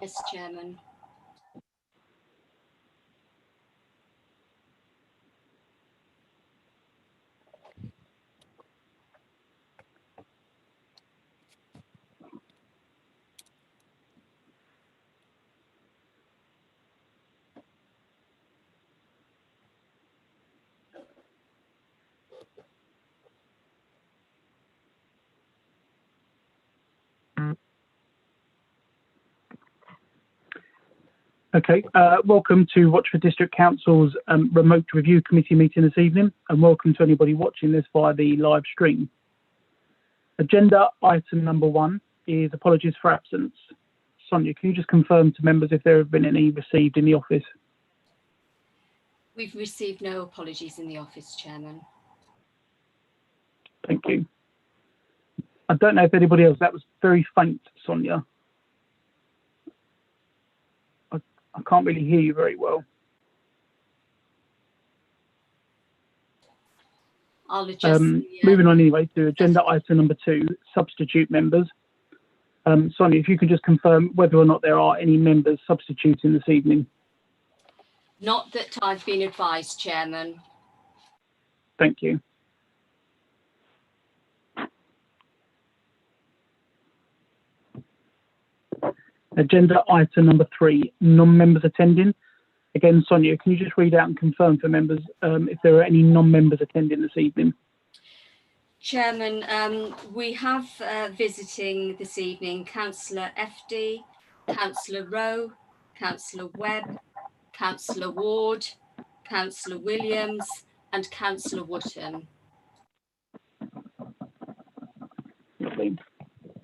Yes, Chairman. Okay, welcome to Watchford District Council's remote review committee meeting this evening, and welcome to anybody watching this via the live stream. Agenda item number 1 is apologies for absence. Sonia, can you just confirm to members if there have been any received in the office? We've received no apologies in the office, Chairman. Thank you. I don't know if anybody else, that was very faint, Sonia. I can't really hear you very well. I'll adjust. Moving on anyway to agenda item number 2, substitute members. Sonia, if you could just confirm whether or not there are any members substituting this evening. Not that I've been advised, Chairman. Thank you. Agenda item number 3, non-members attending. Again, Sonia, can you just read out and confirm for members if there are any non-members attending this evening? Chairman, we have visiting this evening Councillor FD, Councillor Rowe, Councillor Webb, Councillor Ward, Councillor Williams and Councillor Wootton. Lovely.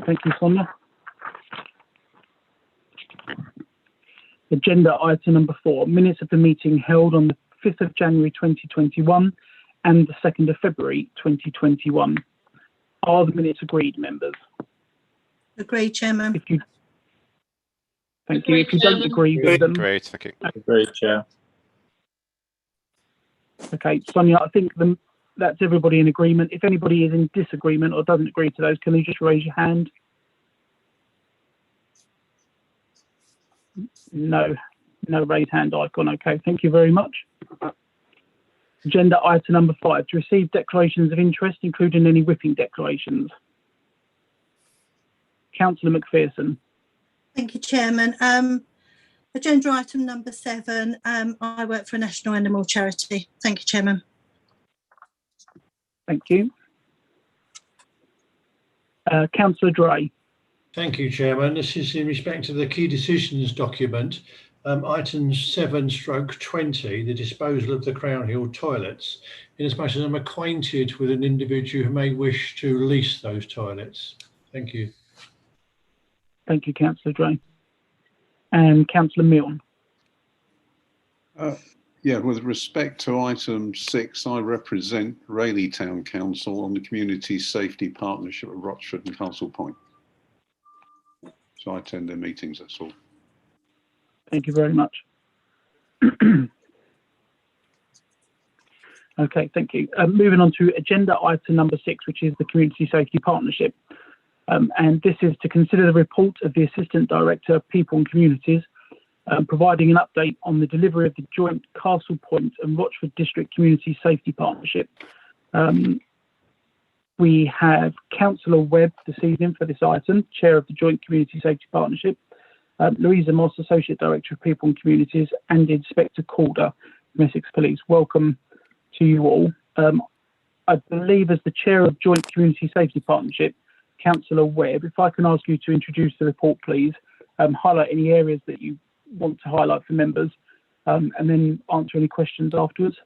Thank you, Sonia. Agenda item number 4, minutes of the meeting held on the 5th of January 2021 and the 2nd of February 2021. Are the minutes agreed, members? Agreed, Chairman. Thank you. If you don't agree with them. Great, thank you. Agreed, Chair. Okay, Sonia, I think that's everybody in agreement. If anybody is in disagreement or doesn't agree to those, can you just raise your hand? No raised hand icon. Okay, thank you very much. Agenda item number 5, to receive declarations of interest, including any whipping declarations. Councillor McPherson. Thank you, Chairman. Agenda item number 7, I work for a national animal charity. Thank you, Chairman. Thank you. Councillor Dray. Thank you, Chairman. This is in respect of the key decisions document, item 7/20, the disposal of the Crown Hill toilets, in as much as I'm acquainted with an individual who may wish to lease those toilets. Thank you. Thank you, Councillor Dray. And Councillor Milne. Yeah, with respect to item 6, I represent Rayleigh Town Council on the Community Safety Partnership of Rochford and Castle Point. So I attend their meetings, that's all. Thank you very much. Okay, thank you. Moving on to agenda item number 6, which is the Community Safety Partnership. And this is to consider the report of the Assistant Director of People and Communities, providing an update on the delivery of the joint Castle Point and Rochford District Community Safety Partnership. We have Councillor Webb this evening for this item, Chair of the Joint Community Safety Partnership, Louisa Moss, Associate Director of People and Communities, and Inspector Calder from Essex Police. Welcome to you all. I believe as the Chair of Joint Community Safety Partnership, Councillor Webb, if I can ask you to introduce the report, please, highlight any areas that you want to highlight for members, and then answer any questions afterwards.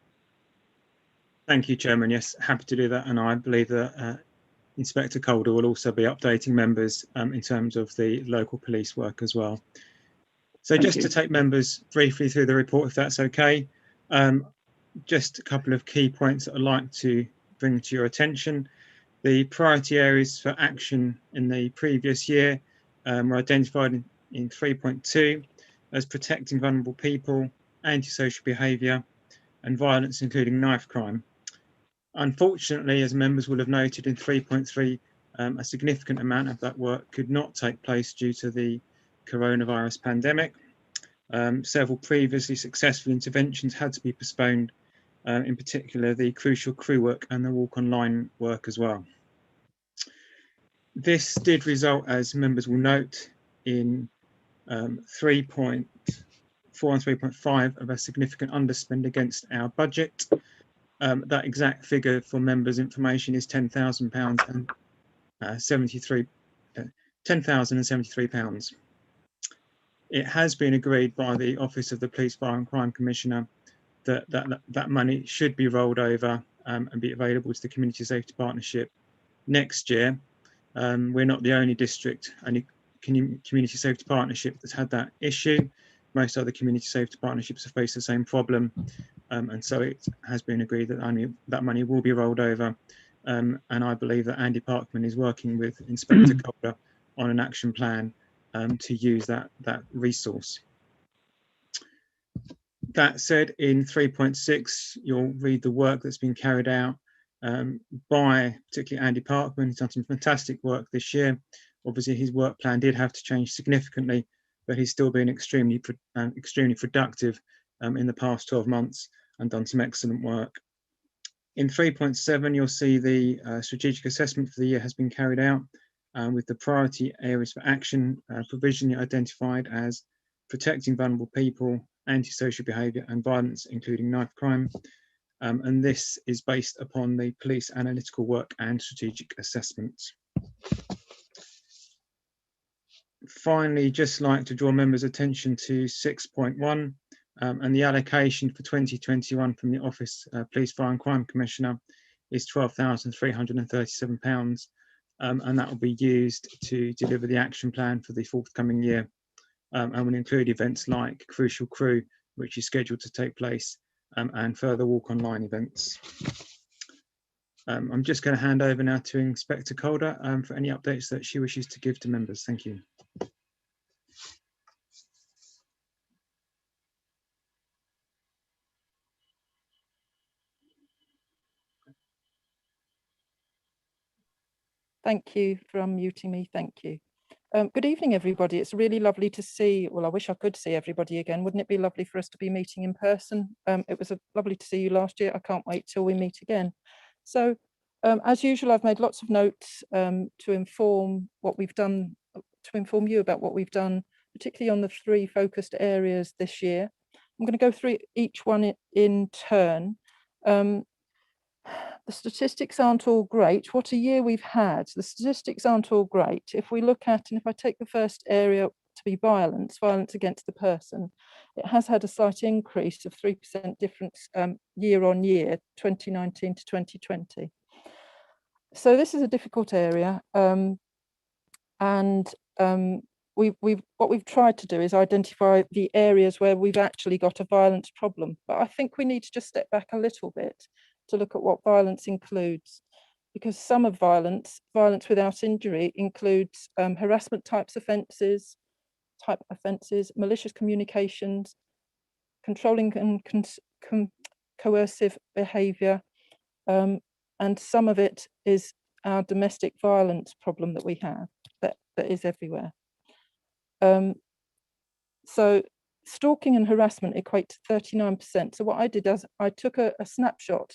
Thank you, Chairman. Yes, happy to do that. And I believe that Inspector Calder will also be updating members in terms of the local police work as well. So just to take members briefly through the report, if that's okay, just a couple of key points that I'd like to bring to your attention. The priority areas for action in the previous year were identified in 3.2 as protecting vulnerable people, antisocial behaviour and violence, including knife crime. Unfortunately, as members will have noted in 3.3, a significant amount of that work could not take place due to the coronavirus pandemic. Several previously successful interventions had to be postponed, in particular the crucial crew work and the walk online work as well. This did result, as members will note, in 3.4 and 3.5 of a significant underspend against our budget. That exact figure for members' information is £10,000 and £10,073. It has been agreed by the Office of the Police, Fire and Crime Commissioner that money should be rolled over and be available to the Community Safety Partnership next year. We're not the only district, only community safety partnership that's had that issue. Most other community safety partnerships have faced the same problem, and so it has been agreed that that money will be rolled over. And I believe that Andy Parkman is working with Inspector Calder on an action plan to use that resource. That said, in 3.6, you'll read the work that's been carried out by particularly Andy Parkman. He's done some fantastic work this year. Obviously, his work plan did have to change significantly, but he's still been extremely productive in the past 12 months and done some excellent work. In 3.7, you'll see the strategic assessment for the year has been carried out with the priority areas for action provisionally identified as protecting vulnerable people, antisocial behaviour and violence, including knife crime. And this is based upon the police analytical work and strategic assessments. Finally, just like to draw members' attention to 6.1 and the allocation for 2021 from the Office Police, Fire and Crime Commissioner is £12,337, and that will be used to deliver the action plan for the forthcoming year, and will include events like Crucial Crew, which is scheduled to take place, and further walk online events. I'm just going to hand over now to Inspector Calder for any updates that she wishes to give to members. Thank you. Thank you for unmuting me. Thank you. Good evening, everybody. It's really lovely to see, well, I wish I could see everybody again. Wouldn't it be lovely for us to be meeting in person? It was lovely to see you last year. I can't wait till we meet again. So as usual, I've made lots of notes to inform what we've done, to inform you about what we've done, particularly on the 3 focused areas this year. I'm going to go through each one in turn. The statistics aren't all great. What a year we've had. The statistics aren't all great. If we look at, and if I take the first area to be violence against the person, it has had a slight increase of 3% difference year on year, 2019 to 2020. So this is a difficult area, and what we've tried to do is identify the areas where we've actually got a violence problem. But I think we need to just step back a little bit to look at what violence includes, because some of violence without injury includes harassment offences, malicious communications, controlling and coercive behaviour, and some of it is our domestic violence problem that we have, that is everywhere. So stalking and harassment equate to 39%. So what I did is I took a snapshot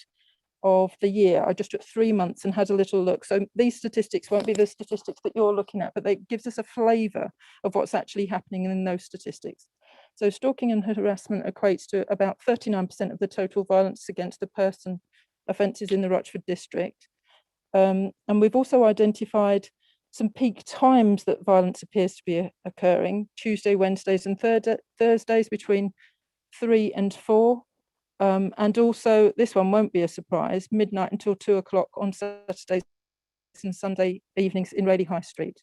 of the year. I just took 3 months and had a little look. So these statistics won't be the statistics that you're looking at, but it gives us a flavour of what's actually happening in those statistics. So stalking and harassment equates to about 39% of the total violence against the person offences in the Rochford district. And we've also identified some peak times that violence appears to be occurring: Tuesday, Wednesdays and Thursdays between 3 and 4. And also, this one won't be a surprise, midnight until 2 o'clock on Saturdays and Sunday evenings in Raleigh High Street.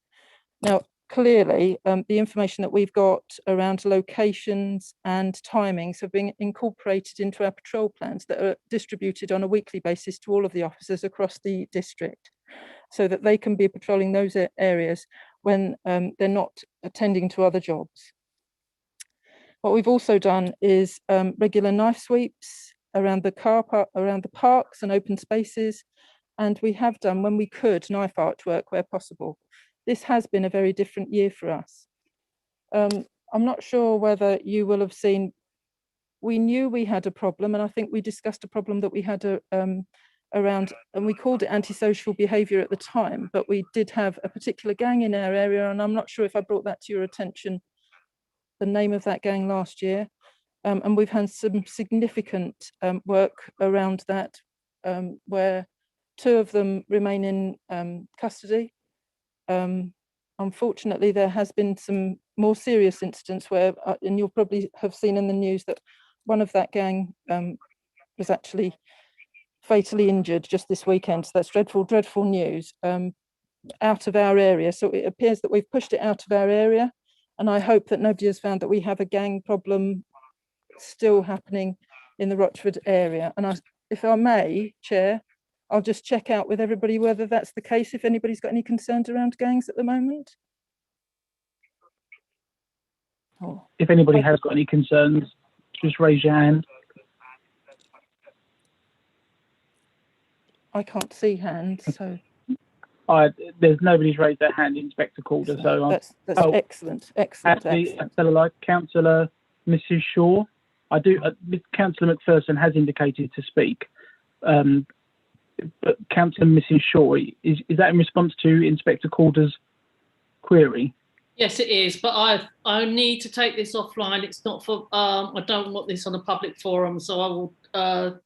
Now, clearly, the information that we've got around locations and timings have been incorporated into our patrol plans that are distributed on a weekly basis to all of the officers across the district, so that they can be patrolling those areas when they're not attending to other jobs. What we've also done is regular knife sweeps around the car park, around the parks and open spaces, and we have done, when we could, knife artwork where possible. This has been a very different year for us. I'm not sure whether you will have seen, we knew we had a problem, and I think we discussed a problem that we had around, and we called it antisocial behaviour at the time, but we did have a particular gang in our area, and I'm not sure if I brought that to your attention, the name of that gang last year. And we've had some significant work around that, where 2 of them remain in custody. Unfortunately, there has been some more serious incidents where, and you'll probably have seen in the news that one of that gang was actually fatally injured just this weekend. So that's dreadful, dreadful news, out of our area. So it appears that we've pushed it out of our area. And I hope that nobody has found that we have a gang problem still happening in the Rochford area. And if I may, Chair, I'll just check out with everybody whether that's the case, if anybody's got any concerns around gangs at the moment. Oh. If anybody has got any concerns, just raise your hand. I can't see hands, so there's nobody's raised their hand, Inspector Calder. So that's excellent, excellent. Councillor Mrs. Shaw, Councillor McPherson has indicated to speak, but Councillor Mrs. Shaw, is that in response to Inspector Calder's query? Yes, it is, but I need to take this offline. It's not for, I don't want this on a public forum, so I will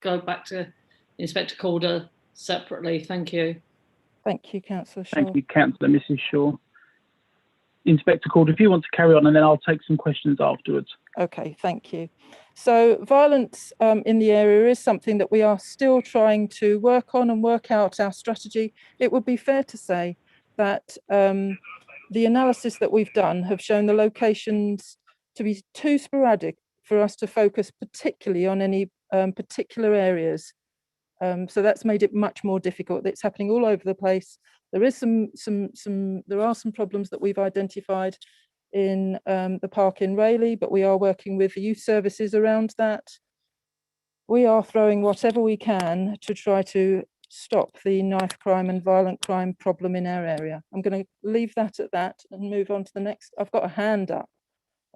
go back to Inspector Calder separately. Thank you. Thank you, Councillor Shaw. Thank you, Councillor Mrs. Shaw. Inspector Calder, if you want to carry on, and then I'll take some questions afterwards. Okay, thank you. So violence in the area is something that we are still trying to work on and work out our strategy. It would be fair to say that the analysis that we've done have shown the locations to be too sporadic for us to focus particularly on any particular areas. So that's made it much more difficult. It's happening all over the place. There is there are some problems that we've identified in the park in Rayleigh, but we are working with the youth services around that. We are throwing whatever we can to try to stop the knife crime and violent crime problem in our area. I'm going to leave that at that and move on to the next. I've got a hand up,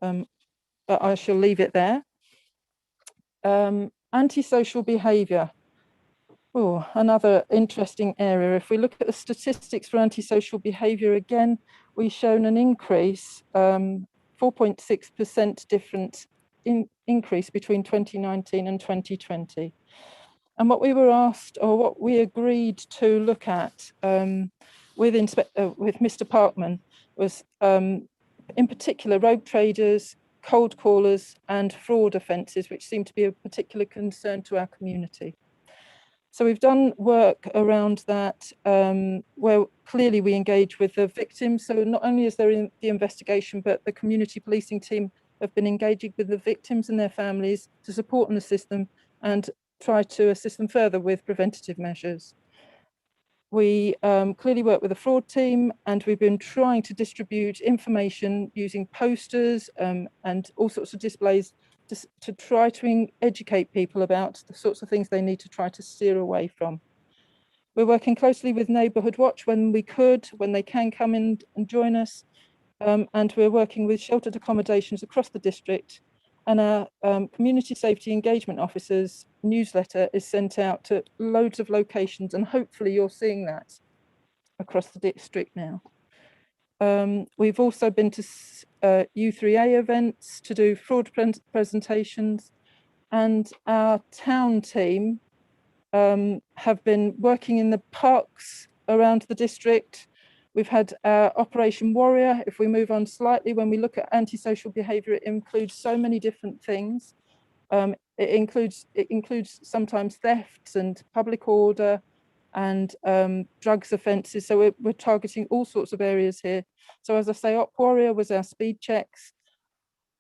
but I shall leave it there. Antisocial behaviour. Oh, another interesting area. If we look at the statistics for antisocial behaviour, again, we've shown an increase, 4.6% difference increase between 2019 and 2020. And what we were asked, or what we agreed to look at with Mr. Parkman was, in particular, rogue traders, cold callers, and fraud offences, which seem to be a particular concern to our community. So we've done work around that, where clearly we engage with the victims. So not only is there the investigation, but the community policing team have been engaging with the victims and their families to support and assist them and try to assist them further with preventative measures. We clearly work with the fraud team, and we've been trying to distribute information using posters and all sorts of displays to try to educate people about the sorts of things they need to try to steer away from. We're working closely with Neighbourhood Watch when we could, when they can come in and join us, and we're working with sheltered accommodations across the district, and our community safety engagement officers newsletter is sent out to loads of locations, and hopefully you're seeing that across the district now. We've also been to U3A events to do fraud presentations, and our town team have been working in the parks around the district. We've had Operation Warrior. If we move on slightly, when we look at antisocial behaviour, it includes so many different things. It includes sometimes thefts and public order and drugs offences. So we're targeting all sorts of areas here. So as I say, Op Warrior was our speed checks.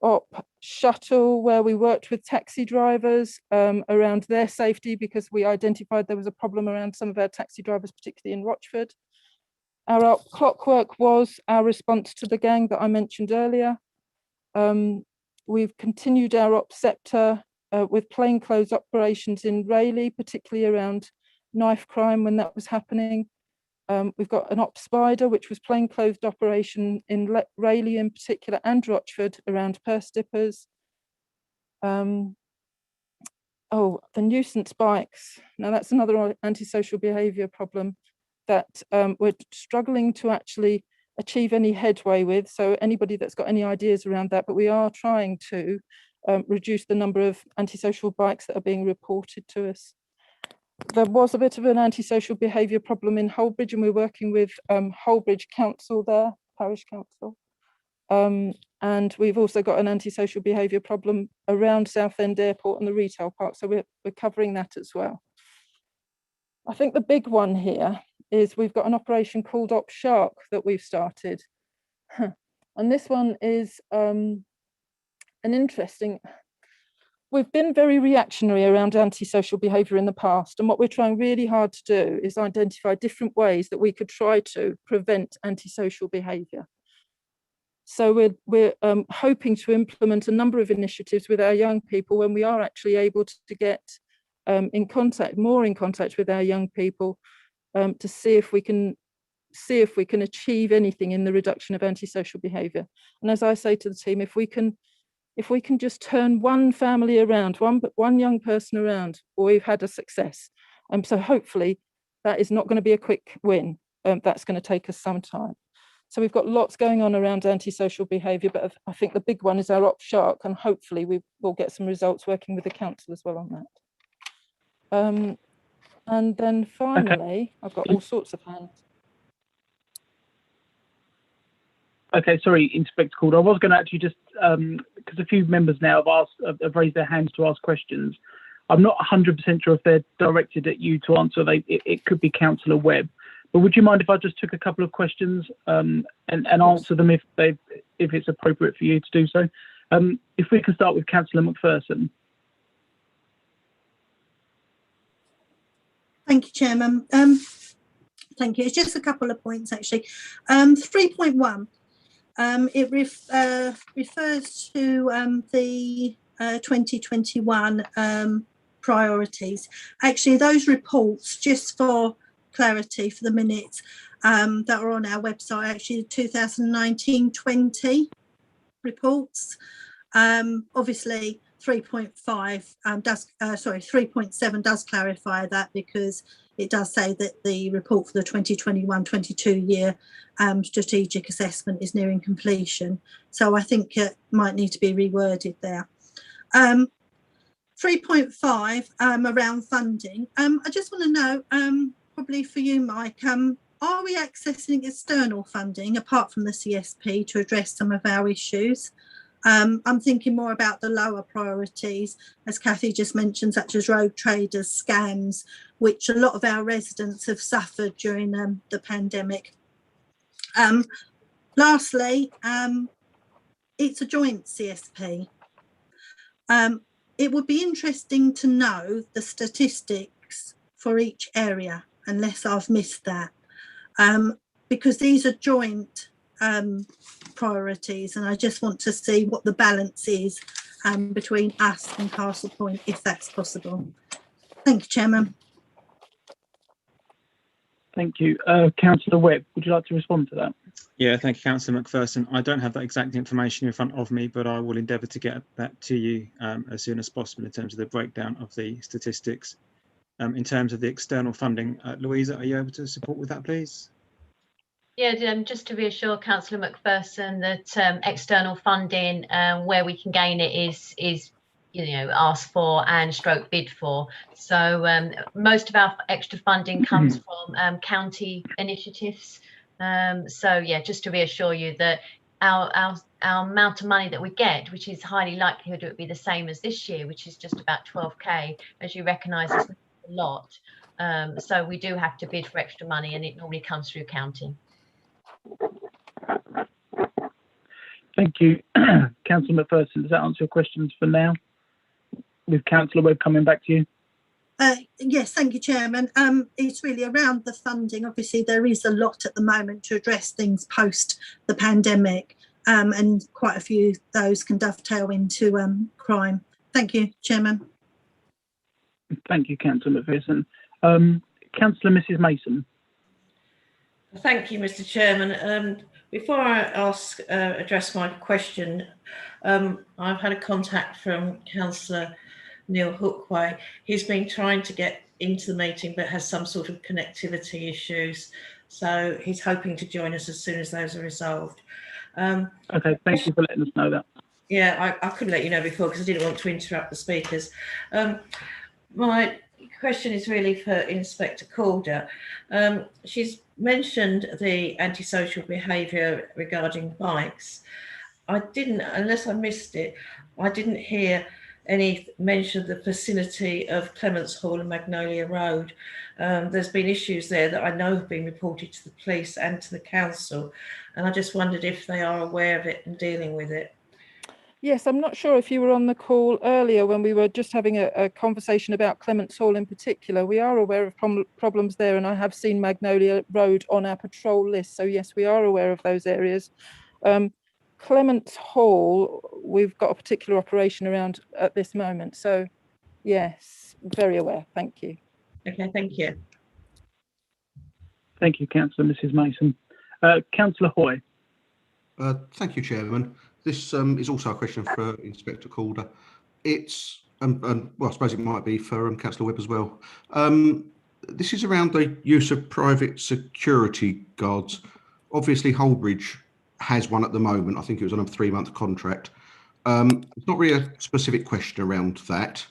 Op Shuttle, where we worked with taxi drivers around their safety, because we identified there was a problem around some of our taxi drivers, particularly in Rochford. Our Op Clockwork was our response to the gang that I mentioned earlier. We've continued our Op Scepter with plainclothes operations in Rayleigh, particularly around knife crime when that was happening. We've got an op spider, which was plainclothed operation in Rayleigh in particular and Rochford around purse dippers. Oh, the nuisance bikes. Now that's another antisocial behaviour problem that we're struggling to actually achieve any headway with. So anybody that's got any ideas around that, but we are trying to reduce the number of antisocial bikes that are being reported to us. There was a bit of an antisocial behaviour problem in Holbridge, and we're working with Holbridge Council there, Parish Council. And we've also got an antisocial behaviour problem around Southend Airport and the retail park. So we're covering that as well. I think the big one here is we've got an operation called Op Shark that we've started. And this one is an interesting, we've been very reactionary around antisocial behaviour in the past. And what we're trying really hard to do is identify different ways that we could try to prevent antisocial behaviour. So we're hoping to implement a number of initiatives with our young people when we are actually able to get more in contact with our young people to see if we can achieve anything in the reduction of antisocial behaviour. And as I say to the team, if we can just turn one family around, one young person around, we've had a success. So hopefully that is not going to be a quick win. That's going to take us some time. So we've got lots going on around antisocial behaviour, but I think the big one is our Op Shark, and hopefully we will get some results working with the council as well on that. And then finally, okay. I've got all sorts of hands. Okay, sorry, Inspector Calder. I was going to actually just, because a few members now have raised their hands to ask questions. I'm not 100% sure if they're directed at you to answer. It could be Councillor Webb. But would you mind if I just took a couple of questions and answer them if it's appropriate for you to do so? If we can start with Councillor McPherson. Thank you, Chairman. Thank you. It's just a couple of points, actually. 3.1, it refers to the 2021 priorities. Actually, those reports, just for clarity for the minutes, that are on our website, actually 2019-20 reports. Obviously 3.7 does clarify that, because it does say that the report for the 2021-22 year strategic assessment is nearing completion. So I think it might need to be reworded there. 3.5 around funding. I just want to know, probably for you, Mike, are we accessing external funding apart from the CSP to address some of our issues? I'm thinking more about the lower priorities, as Kathy just mentioned, such as rogue traders, scams, which a lot of our residents have suffered during the pandemic. Lastly, it's a joint CSP. It would be interesting to know the statistics for each area, unless I've missed that, because these are joint priorities, and I just want to see what the balance is between us and Castle Point, if that's possible. Thank you, Chairman. Thank you. Councillor Webb, would you like to respond to that? Yeah, thank you, Councillor McPherson. I don't have that exact information in front of me, but I will endeavour to get that to you as soon as possible in terms of the breakdown of the statistics. In terms of the external funding, Louisa, are you able to support with that, please? Yeah, just to reassure Councillor McPherson that external funding, where we can gain it, is asked for and stroke bid for. So most of our extra funding comes from county initiatives. So yeah, just to reassure you that our amount of money that we get, which is highly likelihood it would be the same as this year, which is just about 12k, as you recognise, it's not a lot. So we do have to bid for extra money, and it normally comes through county. Thank you. Councillor McPherson, does that answer your questions for now? With Councillor Webb coming back to you. Yes, thank you, Chairman. It's really around the funding. Obviously, there is a lot at the moment to address things post the pandemic, and quite a few of those can dovetail into crime. Thank you, Chairman. Thank you, Councillor McPherson. Councillor Mrs Mason. Thank you, Mr. Chairman. Before I address my question, I've had a contact from Councillor Neil Hookway. He's been trying to get into the meeting but has some sort of connectivity issues. So he's hoping to join us as soon as those are resolved. Okay, thank you for letting us know that. Yeah, I couldn't let you know before because I didn't want to interrupt the speakers. My question is really for Inspector Calder. She's mentioned the antisocial behaviour regarding bikes. I didn't, unless I missed it, I didn't hear any mention of the vicinity of Clements Hall and Magnolia Road. There's been issues there that I know have been reported to the police and to the council, and I just wondered if they are aware of it and dealing with it. Yes, I'm not sure if you were on the call earlier when we were just having a conversation about Clements Hall in particular. We are aware of problems there, and I have seen Magnolia Road on our patrol list. So yes, we are aware of those areas. Clements Hall, we've got a particular operation around at this moment. So yes, very aware. Thank you. Okay, thank you. Thank you, Councillor Mrs Mason. Councillor Hoy. Thank you, Chairman. This is also a question for Inspector Calder. It's, well, I suppose it might be for Councillor Webb as well. This is around the use of private security guards. Obviously, Holbridge has one at the moment. I think it was on a 3-month contract. It's not really a specific question around that.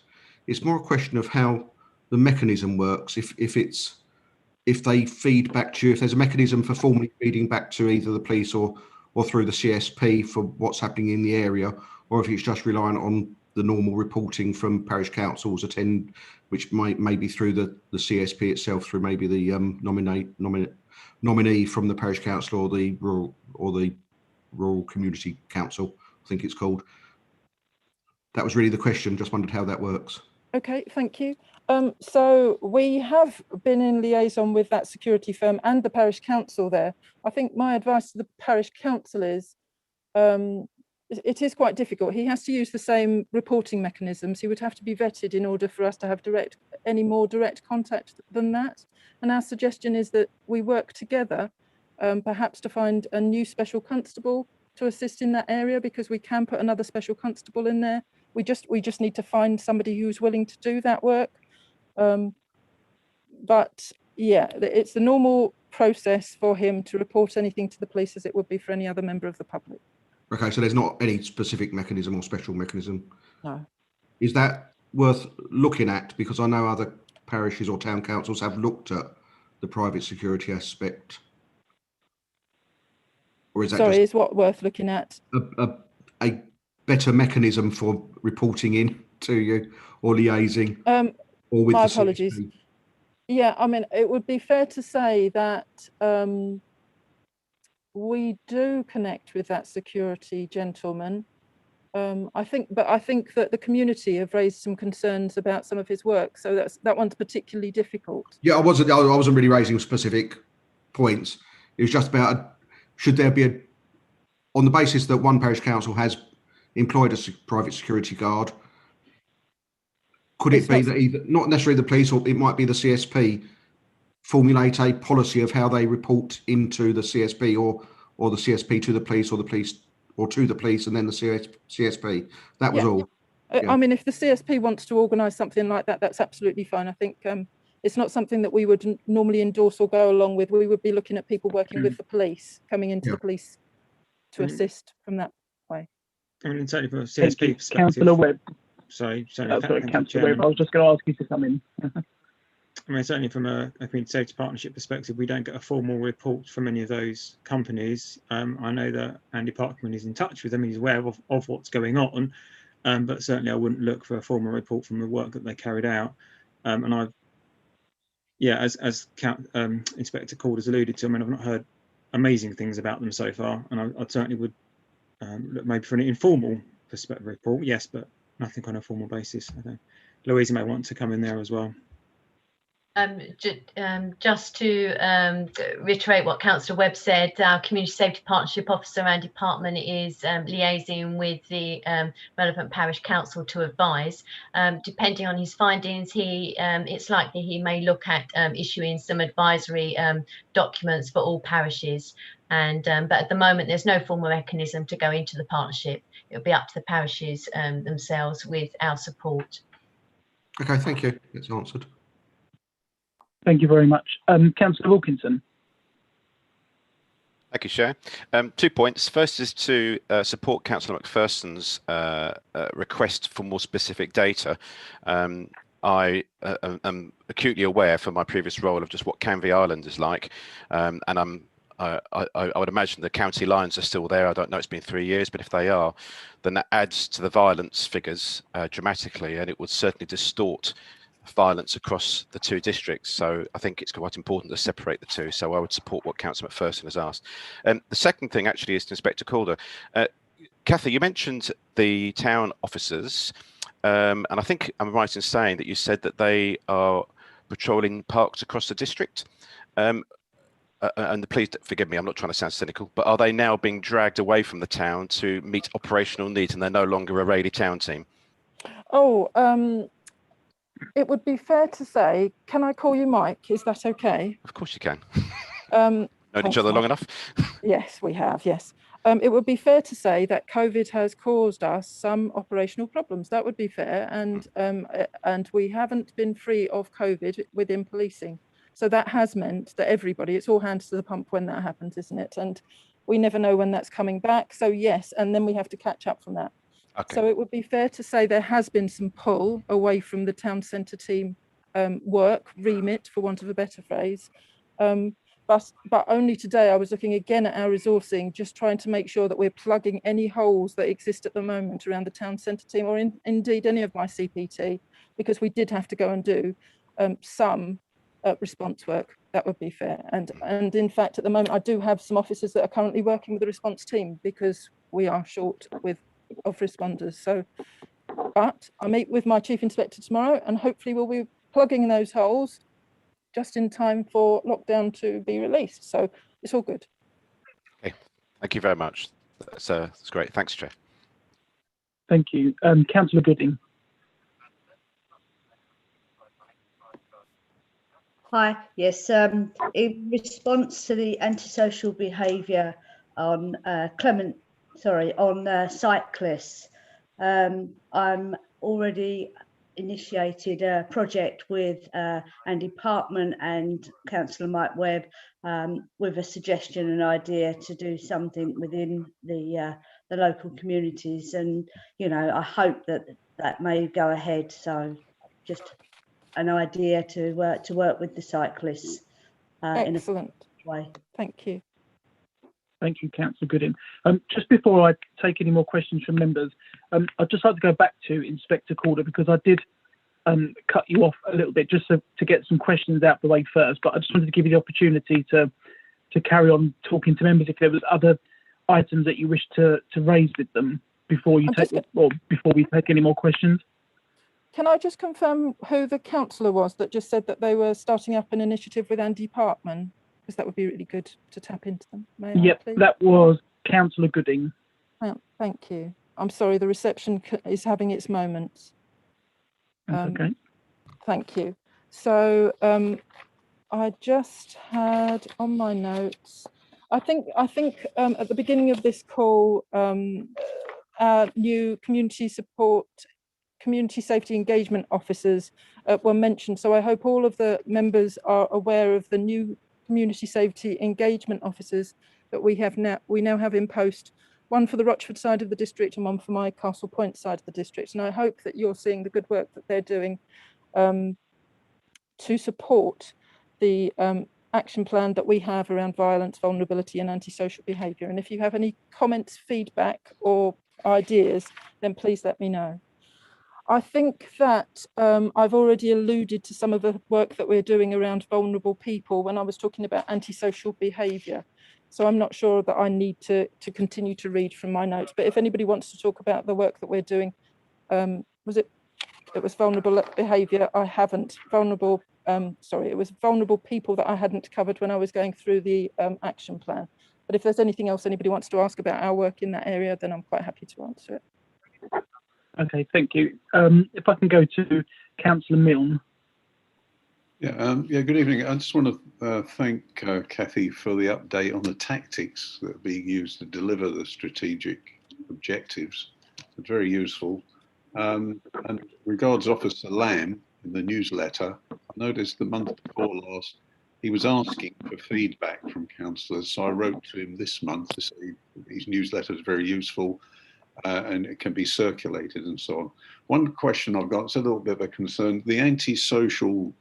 It's more a question of how the mechanism works. If they feed back to you, if there's a mechanism for formally feeding back to either the police or through the CSP for what's happening in the area, or if it's just reliant on the normal reporting from parish councils which may be through the CSP itself, through maybe the nominee from the parish council or the rural community council, I think it's called. That was really the question. Just wondered how that works. Okay, thank you. So we have been in liaison with that security firm and the parish council there. I think my advice to the parish council is it is quite difficult. He has to use the same reporting mechanisms. He would have to be vetted in order for us to have any more direct contact than that. And our suggestion is that we work together, perhaps to find a new special constable to assist in that area, because we can put another special constable in there. We just need to find somebody who's willing to do that work. But yeah, it's the normal process for him to report anything to the police as it would be for any other member of the public. Okay, so there's not any specific mechanism or special mechanism? No. Is that worth looking at? Because I know other parishes or town councils have looked at the private security aspect. Or is that Sorry, is what worth looking at? A better mechanism for reporting in to you or liaising? Or with my the apologies. CSP? Yeah, I mean, it would be fair to say that we do connect with that security gentleman. I think that the community have raised some concerns about some of his work, so that one's particularly difficult. Yeah, I wasn't really raising specific points. It was just about should there be on the basis that one parish council has employed a private security guard, could it be that either not necessarily the police, or it might be the CSP, formulate a policy of how they report into the CSP, or the CSP to the police, or the police or to the police and then the CSP? That was all. I mean, if the CSP wants to organise something like that, that's absolutely fine. I think it's not something that we would normally endorse or go along with. We would be looking at people working with the police, coming into the police to assist from that way. And certainly from a CSP perspective. Councillor Webb. Sorry, Councillor Webb, I was just going to ask you to come in. I mean, certainly from a community safety partnership perspective, we don't get a formal report from any of those companies. I know that Andy Parkman is in touch with them, he's aware of what's going on, but certainly I wouldn't look for a formal report from the work that they carried out. And I've, as Inspector Calder's alluded to, I mean, I've not heard amazing things about them so far, and I certainly would look maybe for an informal perspective report, yes, but nothing on a formal basis. I think Louisa may want to come in there as well. Just to reiterate what Councillor Webb said, our Community Safety Partnership Officer and department is liaising with the relevant parish council to advise. Depending on his findings, it's likely he may look at issuing some advisory documents for all parishes. But at the moment, there's no formal mechanism to go into the partnership. It'll be up to the parishes themselves with our support. Okay, thank you. It's answered. Thank you very much. Councillor Wilkinson. Thank you, Chair. 2 points. First is to support Councillor McPherson's request for more specific data. I am acutely aware from my previous role of just what Canvey Island is like, and I would imagine the county lines are still there. I don't know, it's been 3 years, but if they are, then that adds to the violence figures dramatically, and it would certainly distort violence across the two districts. So I think it's quite important to separate the two. So I would support what Councillor McPherson has asked. The second thing actually is to Inspector Calder. Cathy, you mentioned the town officers, and I think I'm right in saying that you said that they are patrolling parks across the district. And please forgive me, I'm not trying to sound cynical, but are they now being dragged away from the town to meet operational needs and they're no longer a Rayleigh town team? It would be fair to say, can I call you Mike? Is that okay? Of course you can. Known each other long enough? Yes, we have, yes. It would be fair to say that COVID has caused us some operational problems. That would be fair. And we haven't been free of COVID within policing. So that has meant that everybody, it's all hands to the pump when that happens, isn't it? And we never know when that's coming back. So yes, and then we have to catch up from that. Okay. So it would be fair to say there has been some pull away from the town centre team work, remit, for want of a better phrase. But only today I was looking again at our resourcing, just trying to make sure that we're plugging any holes that exist at the moment around the town centre team, or indeed any of my CPT, because we did have to go and do some response work. That would be fair. And in fact, at the moment, I do have some officers that are currently working with the response team because we are short of responders. So, but I meet with my chief inspector tomorrow, and hopefully we'll be plugging those holes just in time for lockdown to be released. So it's all good. Okay, thank you very much. That's great. Thanks, Chair. Thank you. Councillor Gooding. Hi, yes, in response to the antisocial behaviour on cyclists, I'm already initiated a project with and department and Councillor Mike Webb with a suggestion and idea to do something within the local communities, and I hope that may go ahead. So just an idea to work with the cyclists in a way. Thank you. Thank you, Councillor Gooding. Just before I take any more questions from members, I'd just like to go back to Inspector Calder, because I did cut you off a little bit just to get some questions out the way first, but I just wanted to give you the opportunity to carry on talking to members if there was other items that you wish to raise with them before you before we take any more questions. Can I just confirm who the councillor was that just said that they were starting up an initiative with Andy Parkman? Because that would be really good to tap into them. Yep, that was Councillor Gooding. Thank you. I'm sorry, the reception is having its moments. Okay. Thank you. So I just had on my notes, I think at the beginning of this call, our new community safety engagement officers were mentioned. So I hope all of the members are aware of the new community safety engagement officers that we now have in post, one for the Rochford side of the district and one for my Castle Point side of the district. And I hope that you're seeing the good work that they're doing to support the action plan that we have around violence, vulnerability and antisocial behaviour. And if you have any comments, feedback or ideas, then please let me know. I think that I've already alluded to some of the work that we're doing around vulnerable people when I was talking about antisocial behaviour. So I'm not sure that I need to continue to read from my notes, but if anybody wants to talk about the work that we're doing, it was vulnerable behaviour. I haven't. Vulnerable sorry, it was vulnerable people that I hadn't covered when I was going through the action plan. But if there's anything else anybody wants to ask about our work in that area, then I'm quite happy to answer it. Okay, thank you. If I can go to Councillor Milne. Yeah, good evening. I just want to thank Kathy for the update on the tactics that are being used to deliver the strategic objectives. It's very useful. And regards Officer Lamb in the newsletter, I noticed the month before last, he was asking for feedback from councillors. So I wrote to him this month to say his newsletter is very useful and it can be circulated and so on. One question I've got, it's a little bit of a concern, the antisocial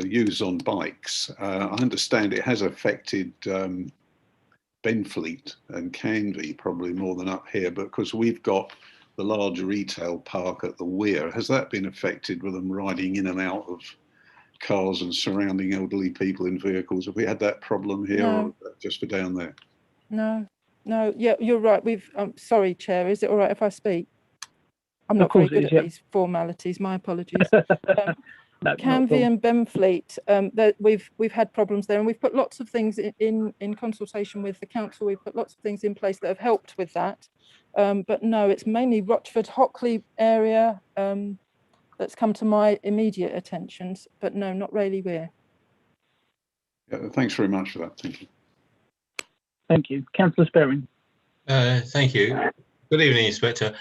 use on bikes. I understand it has affected Benfleet and Canvey probably more than up here, but because we've got the large retail park at the Weir, has that been affected with them riding in and out of cars and surrounding elderly people in vehicles? Have we had that problem here, No. or just for down there? No, yeah, you're right. Sorry, Chair, is it all right if I speak? I'm not very good at these formalities, my apologies. Canvey and Benfleet, we've had problems there, and we've put lots of things in consultation with the council. We've put lots of things in place that have helped with that. But no, it's mainly Rochford, Hockley area that's come to my immediate attentions, but no, not really Weir. Yeah, thanks very much for that. Thank you. Thank you. Councillor Sperring. Thank you. Good evening, Inspector.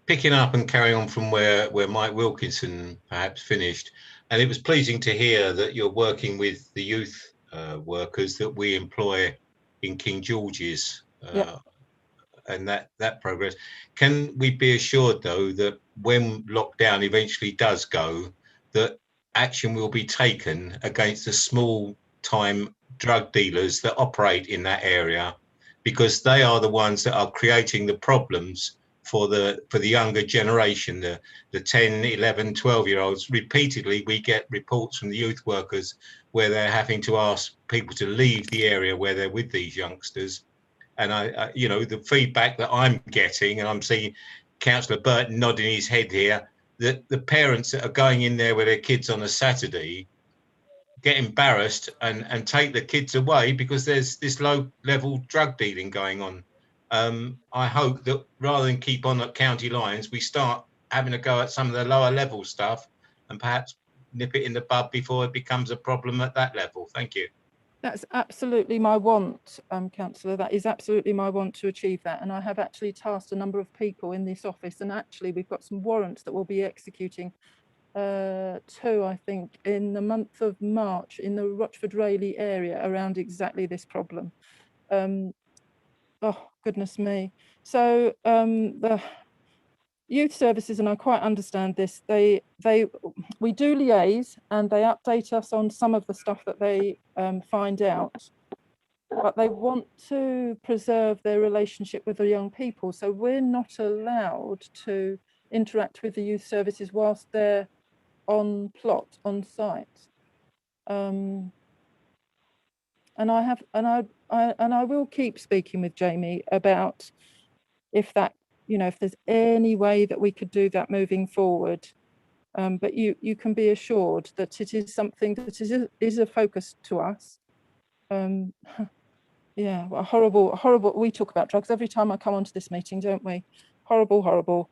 Picking up and carrying on from where Mike Wilkinson perhaps finished, and it was pleasing to hear that you're working with the youth workers that we employ in King George's and that progress. Can we be assured, though, that when lockdown eventually does go, that action will be taken against the small-time drug dealers that operate in that area, because they are the ones that are creating the problems for the younger generation, the 10, 11, 12-year-olds. Repeatedly, we get reports from the youth workers where they're having to ask people to leave the area where they're with these youngsters. And I you know, the feedback that I'm getting, and I'm seeing Councillor Burton nodding his head here, that the parents that are going in there with their kids on a Saturday get embarrassed and take the kids away because there's this low-level drug dealing going on. I hope that rather than keep on at county lines, we start having a go at some of the lower level stuff and perhaps nip it in the bud before it becomes a problem at that level. Thank you. That's absolutely my want, Councillor. That is absolutely my want to achieve that. And I have actually tasked a number of people in this office, and actually we've got some warrants that we'll be executing, 2, I think, in the month of March in the Rochford Rayleigh area around exactly this problem. Oh, goodness me. So the youth services, and I quite understand this, we do liaise and they update us on some of the stuff that they find out, but they want to preserve their relationship with the young people. So we're not allowed to interact with the youth services whilst they're on plot, on site. And I will keep speaking with Jamie about if that, you know, if there's any way that we could do that moving forward. But you can be assured that it is something that is a focus to us. Yeah, well, horrible. We talk about drugs every time I come onto this meeting, don't we? Horrible.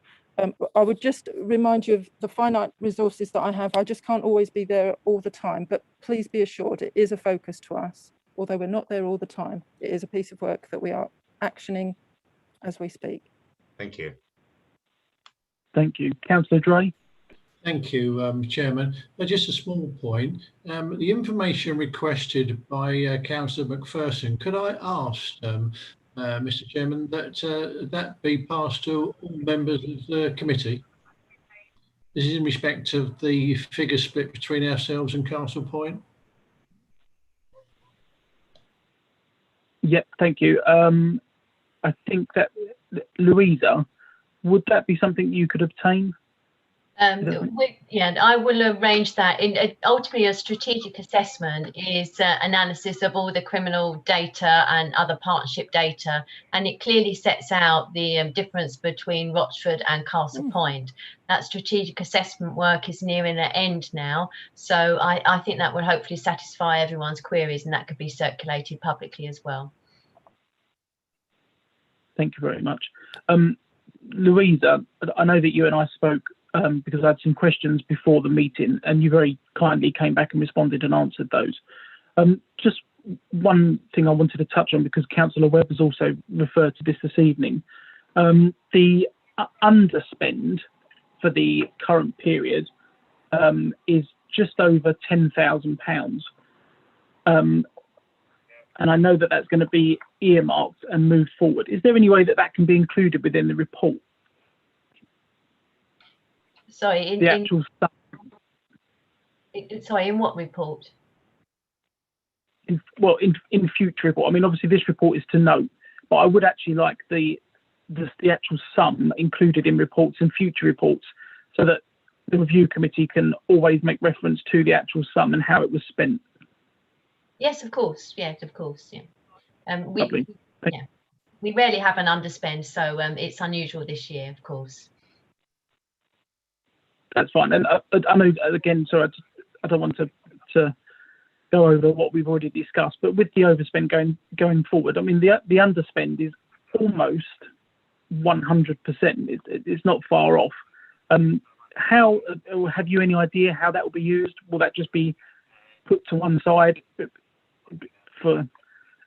I would just remind you of the finite resources that I have. I just can't always be there all the time, but please be assured it is a focus to us. Although we're not there all the time, it is a piece of work that we are actioning as we speak. Thank you. Thank you. Councillor Dray. Thank you, Chairman. Just a small point. The information requested by Councillor McPherson, could I ask, Mr. Chairman, that that be passed to all members of the committee? This is in respect of the figure split between ourselves and Castle Point. Yep, thank you. I think that, Louisa, would that be something you could obtain? Yeah, I will arrange that. Ultimately, a strategic assessment is analysis of all the criminal data and other partnership data, and it clearly sets out the difference between Rochford and Castle Point. That strategic assessment work is nearing an end now, so I think that will hopefully satisfy everyone's queries, and that could be circulated publicly as well. Thank you very much. Louisa, I know that you and I spoke because I had some questions before the meeting, and you very kindly came back and responded and answered those. Just one thing I wanted to touch on, because Councillor Webb has also referred to this evening. The underspend for the current period is just over £10,000. And I know that that's going to be earmarked and moved forward. Is there any way that that can be included within the report? Sorry, in what report? In future report. I mean, obviously this report is to note, but I would actually like the actual sum included in reports and future reports, so that the review committee can always make reference to the actual sum and how it was spent. Yes, of course. Yes, of course. Yeah. Lovely. We rarely have an underspend, so it's unusual this year, of course. That's fine. And I know, again, sorry, I don't want to go over what we've already discussed, but with the overspend going forward, I mean, the underspend is almost 100%. It's not far off. How have you any idea how that will be used? Will that just be put to one side for,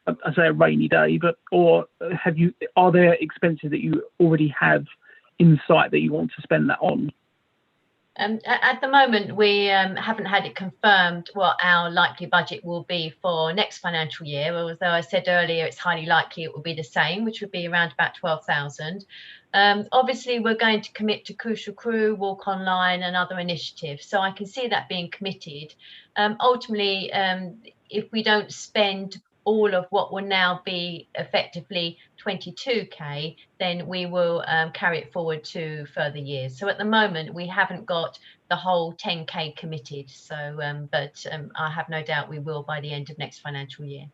I say, a rainy day, or are there expenses that you already have in sight that you want to spend that on? At the moment, we haven't had it confirmed what our likely budget will be for next financial year, although I said earlier it's highly likely it will be the same, which would be around about 12,000. Obviously, we're going to commit to Crucial Crew, Walk Online and other initiatives, so I can see that being committed. Ultimately, if we don't spend all of what will now be effectively 22k, then we will carry it forward to further years. So at the moment we haven't got the whole 10k committed, so but I have no doubt we will by the end of next financial year.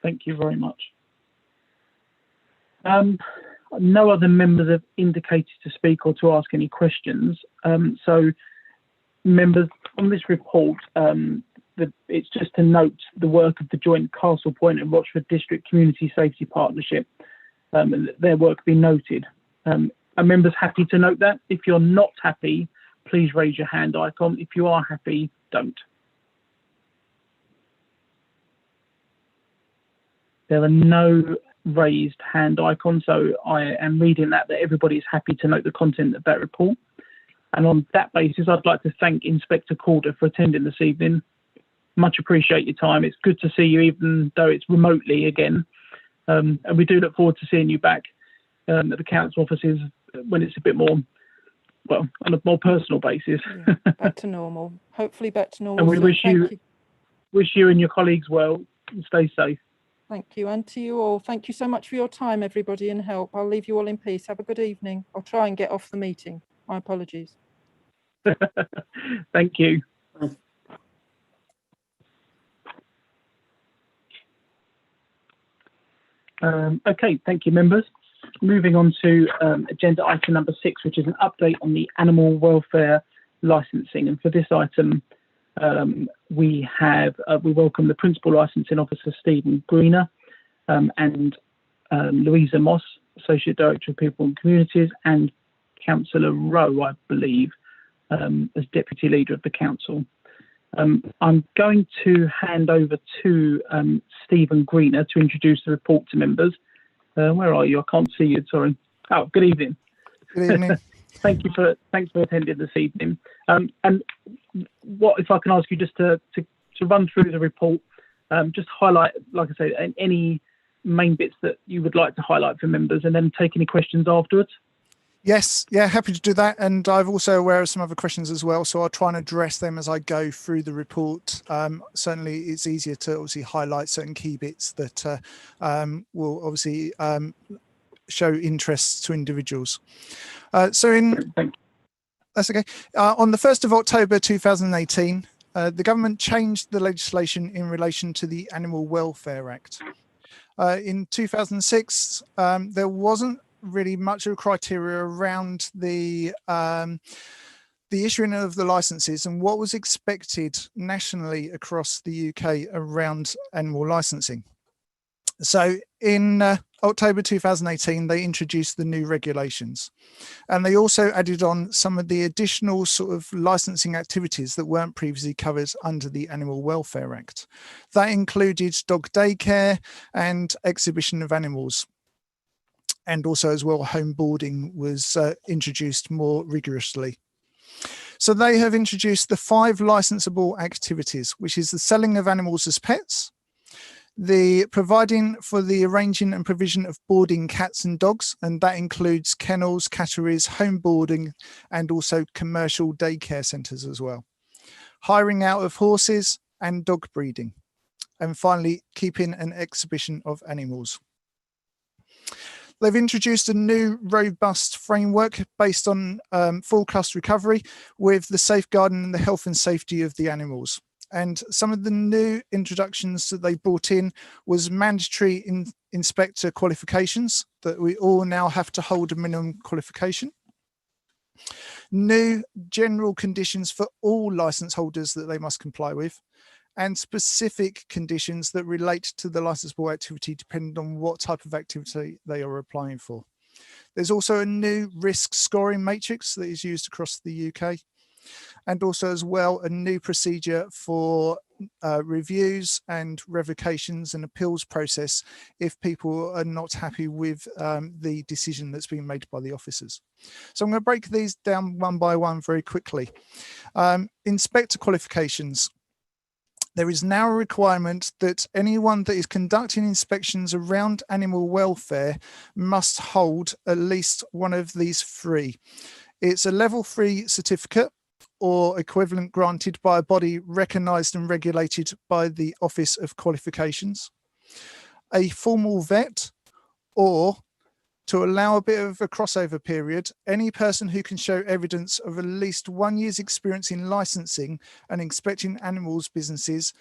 Thank you very much. No other members have indicated to speak or to ask any questions, so members, on this report, it's just to note the work of the joint Castle Point and Rochford District Community Safety Partnership, and their work be noted. Are members happy to note that? If you're not happy, please raise your hand icon. If you are happy, don't. There are no raised hand icons, so I am reading that everybody is happy to note the content of that report. And on that basis, I'd like to thank Inspector Calder for attending this evening. Much appreciate your time. It's good to see you, even though it's remotely again. And we do look forward to seeing you back at the council offices when it's a bit more, well, on a more personal basis. Yeah, back to normal. Hopefully back to normal. And we wish you and your colleagues well, and stay safe. Thank you, and to you all. Thank you so much for your time, everybody, and help. I'll leave you all in peace. Have a good evening. I'll try and get off the meeting. My apologies. Thank you. Okay, thank you, members. Moving on to agenda item number 6, which is an update on the animal welfare licensing. And for this item, we welcome the Principal Licensing Officer, Stephen Greener, and Louisa Moss, Associate Director of People and Communities, and Councillor Rowe, I believe, as Deputy Leader of the Council. I'm going to hand over to Stephen Greener to introduce the report to members. Where are you? I can't see you, sorry. Oh, good evening. Good evening. Thanks for attending this evening. And what if I can ask you just to run through the report, just highlight, like I say, any main bits that you would like to highlight for members, and then take any questions afterwards. Yes, yeah, happy to do that. And I'm also aware of some other questions as well, so I'll try and address them as I go through the report. Certainly, it's easier to obviously highlight certain key bits that will obviously show interest to individuals. That's okay. On the 1st of October 2018, the government changed the legislation in relation to the Animal Welfare Act. In 2006, there wasn't really much of a criteria around the issuing of the licenses and what was expected nationally across the UK around animal licensing. So in October 2018, they introduced the new regulations, and they also added on some of the additional sort of licensing activities that weren't previously covered under the Animal Welfare Act. That included dog daycare and exhibition of animals. And also as well, home boarding was introduced more rigorously. So they have introduced the 5 licensable activities, which is the selling of animals as pets, the providing for the arranging and provision of boarding cats and dogs, and that includes kennels, catteries, home boarding, and also commercial daycare centres as well. Hiring out of horses and dog breeding. And finally, keeping an exhibition of animals. They've introduced a new robust framework based on full cost recovery with the safeguarding and the health and safety of the animals. And some of the new introductions that they brought in was mandatory inspector qualifications, that we all now have to hold a minimum qualification. New general conditions for all licence holders that they must comply with, and specific conditions that relate to the licensable activity depending on what type of activity they are applying for. There's also a new risk scoring matrix that is used across the UK, and also as well a new procedure for reviews and revocations and appeals process if people are not happy with the decision that's been made by the officers. So I'm going to break these down one by one very quickly. Inspector qualifications. There is now a requirement that anyone that is conducting inspections around animal welfare must hold at least one of these 3. It's a level 3 certificate or equivalent granted by a body recognised and regulated by the Office of Qualifications, a formal vet, or, to allow a bit of a crossover period, any person who can show evidence of at least 1 year's experience in licensing and inspecting animals businesses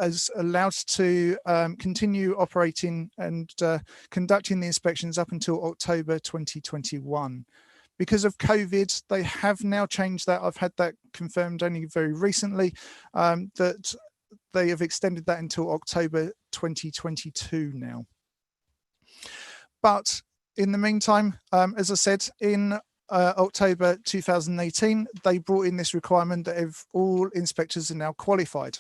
is allowed to continue operating and conducting the inspections up until October 2021. Because of COVID, they have now changed that. I've had that confirmed only very recently, that they have extended that until October 2022 now. But in the meantime, as I said, in October 2018, they brought in this requirement that all inspectors are now qualified.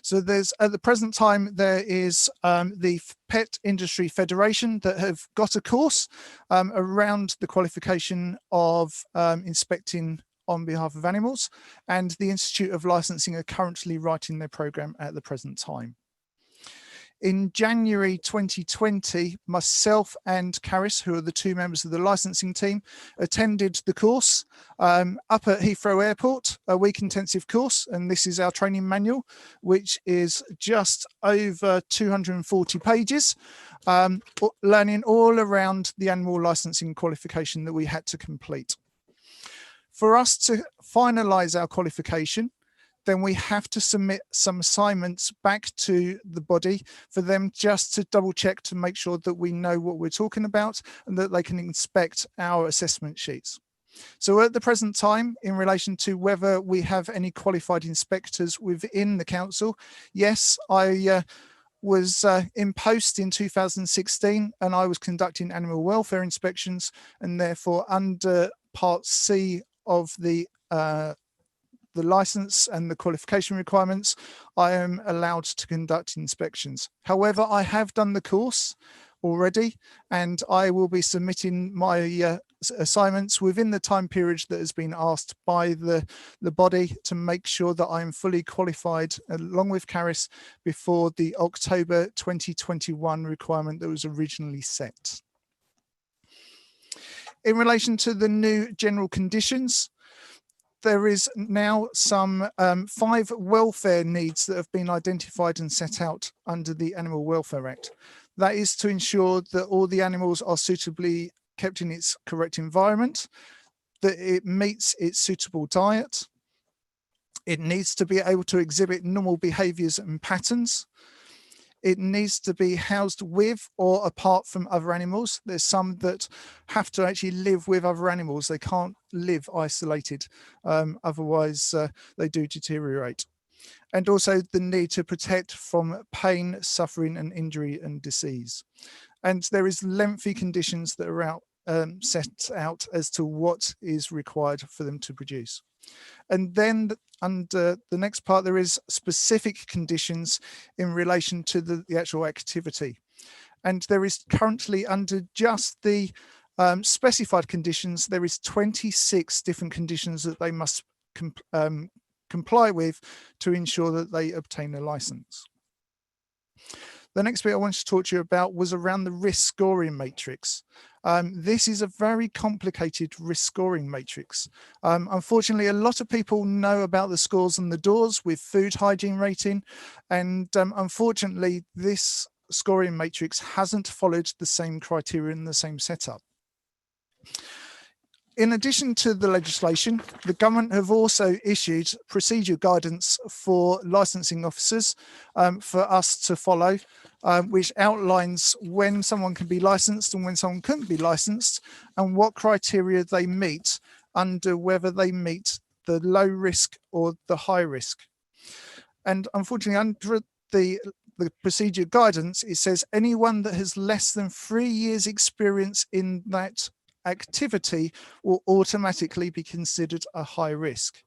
So there's, at the present time, there is the Pet Industry Federation that have got a course around the qualification of inspecting on behalf of animals, and the Institute of Licensing are currently writing their programme at the present time. In January 2020, myself and Parish, who are the 2 members of the licensing team, attended the course up at Heathrow Airport, a week intensive course. And this is our training manual, which is just over 240 pages, learning all around the animal licensing qualification that we had to complete. For us to finalise our qualification, then we have to submit some assignments back to the body for them just to double check to make sure that we know what we're talking about and that they can inspect our assessment sheets. So at the present time, in relation to whether we have any qualified inspectors within the council, yes, I was in post in 2016 and I was conducting animal welfare inspections, and therefore under Part C of the license and the qualification requirements, I am allowed to conduct inspections. However, I have done the course already, and I will be submitting my assignments within the time period that has been asked by the body to make sure that I am fully qualified along with Parish before the October 2021 requirement that was originally set. In relation to the new general conditions, there is now some 5 welfare needs that have been identified and set out under the Animal Welfare Act. That is to ensure that all the animals are suitably kept in its correct environment, that it meets its suitable diet. It needs to be able to exhibit normal behaviours and patterns. It needs to be housed with or apart from other animals. There's some that have to actually live with other animals. They can't live isolated, otherwise they do deteriorate. And also the need to protect from pain, suffering and injury and disease. And there is lengthy conditions that are set out as to what is required for them to produce. And then under the next part, there is specific conditions in relation to the actual activity. And there is currently, under just the specified conditions, there is 26 different conditions that they must comply with to ensure that they obtain a license. The next bit I wanted to talk to you about was around the risk scoring matrix. This is a very complicated risk scoring matrix. Unfortunately, a lot of people know about the scores on the doors with food hygiene rating, and unfortunately, this scoring matrix hasn't followed the same criteria and the same setup. In addition to the legislation, the government have also issued procedure guidance for licensing officers for us to follow, which outlines when someone can be licensed and when someone couldn't be licensed, and what criteria they meet under whether they meet the low risk or the high risk. And unfortunately, under the procedure guidance, it says anyone that has less than 3 years experience in that activity will automatically be considered a high risk.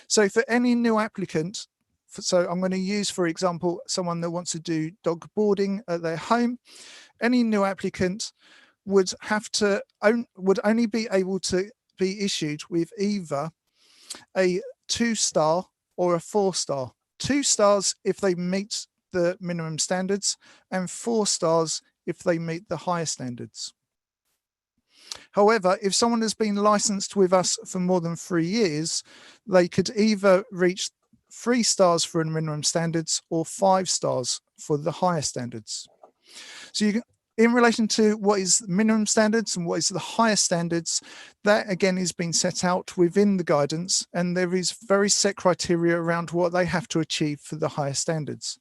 So for any new applicant, so I'm going to use, for example, someone that wants to do dog boarding at their home, any new applicant would only be able to be issued with either a 2-star or a 4-star. 2 stars if they meet the minimum standards, and 4 stars if they meet the higher standards. However, if someone has been licensed with us for more than 3 years, they could either reach 3 stars for the minimum standards or 5 stars for the higher standards. So you can, in relation to what is minimum standards and what is the higher standards, that again is being set out within the guidance, and there is very set criteria around what they have to achieve for the higher standards.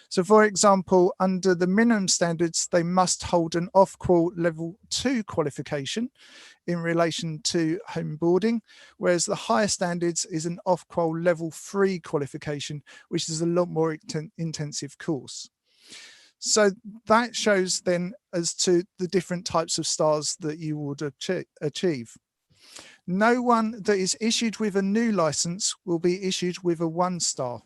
So for example, under the minimum standards, they must hold an off-qual level 2 qualification in relation to home boarding, whereas the higher standards is an off-qual level 3 qualification, which is a lot more intensive course. So that shows then as to the different types of stars that you would achieve. No one that is issued with a new license will be issued with a 1-star.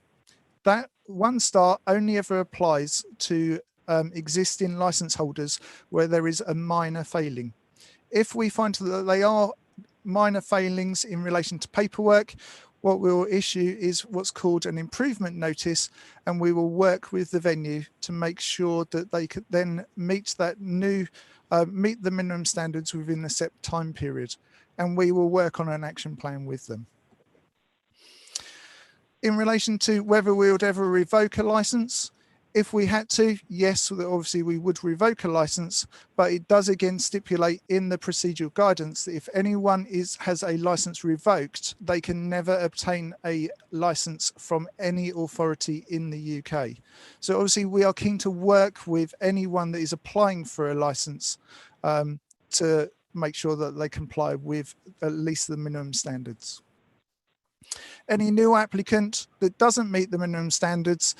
That 1-star only ever applies to existing license holders where there is a minor failing. If we find that they are minor failings in relation to paperwork, what we will issue is what's called an improvement notice, and we will work with the venue to make sure that they could then meet that new, meet the minimum standards within a set time period, and we will work on an action plan with them. In relation to whether we would ever revoke a license, if we had to, yes, obviously we would revoke a license, but it does again stipulate in the procedural guidance that if anyone has a license revoked, they can never obtain a license from any authority in the UK. So obviously we are keen to work with anyone that is applying for a license to make sure that they comply with at least the minimum standards. Any new applicant that doesn't meet the minimum standards,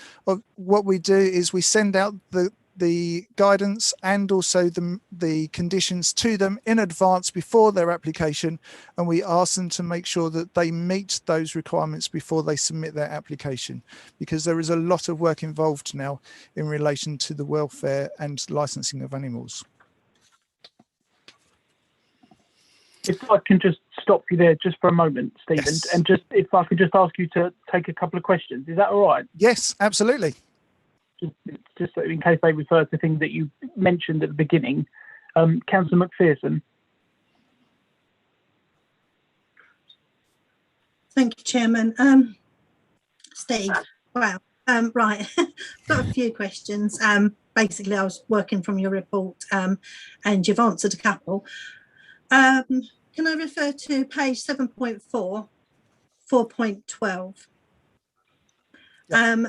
what we do is we send out the guidance and also the conditions to them in advance before their application, and we ask them to make sure that they meet those requirements before they submit their application, because there is a lot of work involved now in relation to the welfare and licensing of animals. If I can just stop you there just for a moment, Stephen, yes. And just if I could just ask you to take a couple of questions, is that all right? Yes, absolutely. Just in case they refer to things that you mentioned at the beginning. Councillor McPherson. Thank you, Chairman. Steve, wow. Right, got a few questions. Basically, I was working from your report and you've answered a couple. Can I refer to page 7.4, 4.12?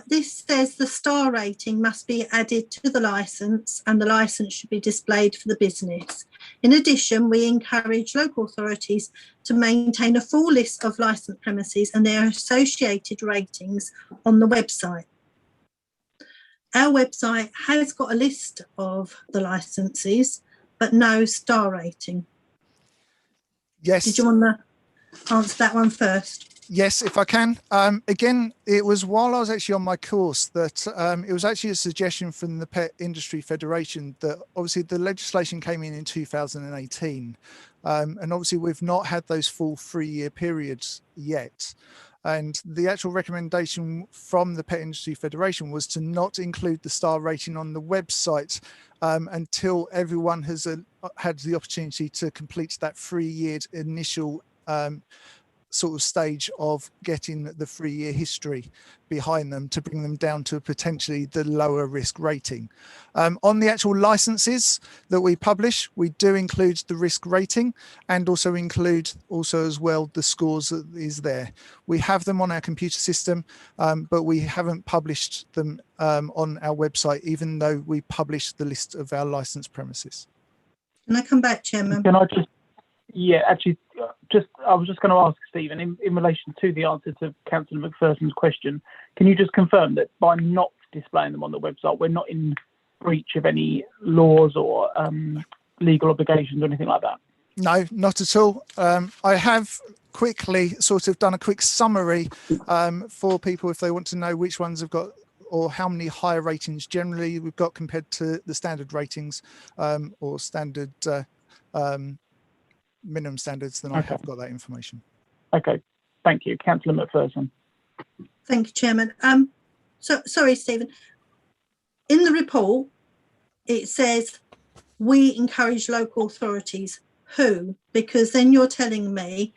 This says the star rating must be added to the licence and the licence should be displayed for the business. In addition, we encourage local authorities to maintain a full list of licensed premises and their associated ratings on the website. Our website has got a list of the licences, but no star rating. Yes. Did you want to answer that one first? Yes, if I can. Again, it was while I was actually on my course that it was actually a suggestion from the Pet Industry Federation that obviously the legislation came in 2018. And obviously we've not had those full 3-year periods yet. And the actual recommendation from the Pet Industry Federation was to not include the star rating on the website until everyone has had the opportunity to complete that 3-year initial sort of stage of getting the 3-year history behind them to bring them down to potentially the lower risk rating. On the actual licenses that we publish, we do include the risk rating and also include as well the scores that is there. We have them on our computer system, but we haven't published them on our website, even though we publish the list of our licensed premises. Can I come back, Chairman? Can I just, yeah, actually, I was just going to ask Stephen in relation to the answer to Councillor McPherson's question. Can you just confirm that by not displaying them on the website, we're not in breach of any laws or legal obligations or anything like that? No, not at all. I have quickly sort of done a quick summary for people if they want to know which ones have got or how many higher ratings generally we've got compared to the standard ratings or standard minimum standards, then I have got that information. Okay, thank you. Councillor McPherson. Thank you, Chairman. Sorry, Stephen. In the report, it says we encourage local authorities. Who? Because then you're telling me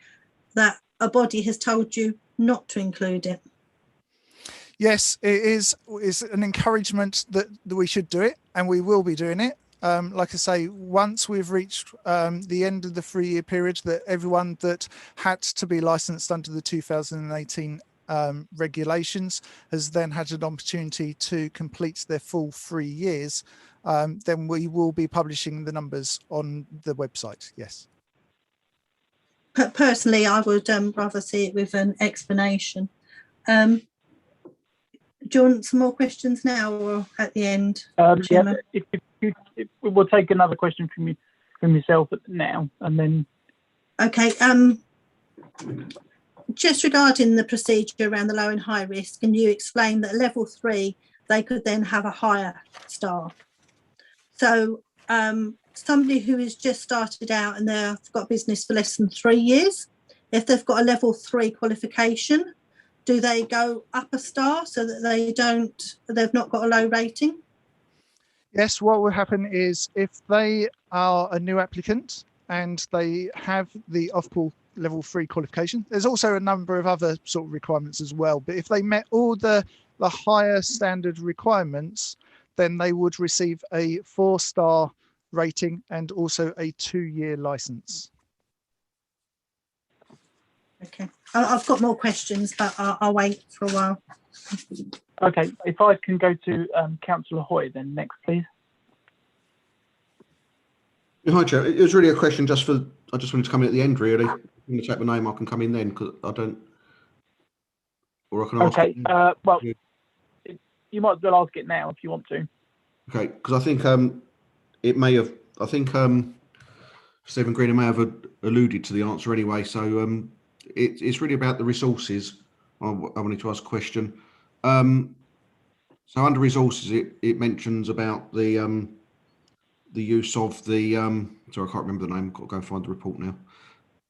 that a body has told you not to include it. Yes, it is an encouragement that we should do it, and we will be doing it. Like I say, once we've reached the end of the 3-year period, that everyone that had to be licensed under the 2018 regulations has then had an opportunity to complete their full 3 years, then we will be publishing the numbers on the website, yes. Personally, I would rather see it with an explanation. Do you want some more questions now or at the end? Yeah, if we'll take another question from yourself now and then. Okay. Just regarding the procedure around the low and high risk, can you explain that level 3, they could then have a higher star? So somebody who has just started out and they've got business for less than 3 years, if they've got a level 3 qualification, do they go up a star so that they've not got a low rating? Yes, what will happen is if they are a new applicant and they have the off-pool level 3 qualification, there's also a number of other sort of requirements as well. But if they met all the higher standard requirements, then they would receive a 4-star rating and also a 2-year license. Okay, I've got more questions, but I'll wait for a while. Okay, if I can go to Councillor Hoy then next, please. Hi, Chair. It was really a question I just wanted to come in at the end, really. I'm going to take my name, I can come in then, because I don't, or I can ask. Okay, well, you might as well ask it now if you want to. Okay, because I think it may have, I think Stephen Greener may have alluded to the answer anyway, so it's really about the resources. I wanted to ask a question. So under resources, it mentions about the use of the sorry, I can't remember the name. I've got to go find the report now.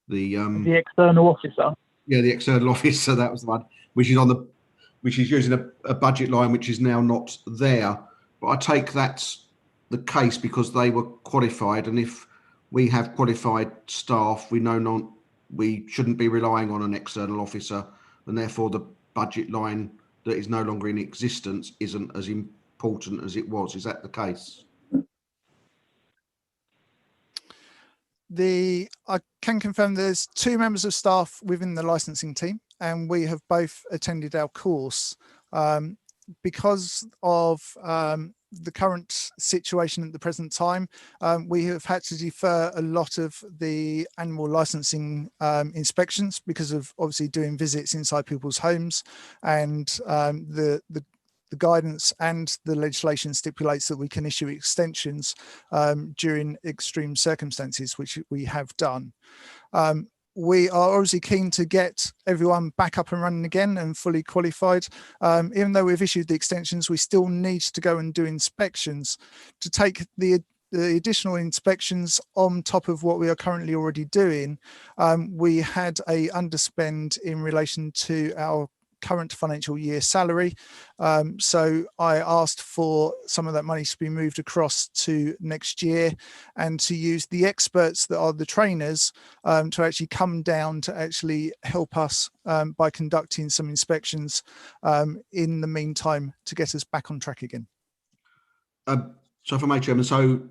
The external officer. Yeah, the external officer. That was the one, which is using a budget line which is now not there. But I take that's the case because they were qualified, and if we have qualified staff, we shouldn't be relying on an external officer, and therefore the budget line that is no longer in existence isn't as important as it was. Is that the case? I can confirm there's 2 members of staff within the licensing team, and we have both attended our course. Because of the current situation at the present time, we have had to defer a lot of the animal licensing inspections because of obviously doing visits inside people's homes, and the guidance and the legislation stipulates that we can issue extensions during extreme circumstances, which we have done. We are obviously keen to get everyone back up and running again and fully qualified. Even though we've issued the extensions, we still need to go and do inspections. To take the additional inspections on top of what we are currently already doing, we had a underspend in relation to our current financial year salary. So I asked for some of that money to be moved across to next year, and to use the experts that are the trainers to actually come down to actually help us by conducting some inspections in the meantime to get us back on track again. So if I may, Chairman, so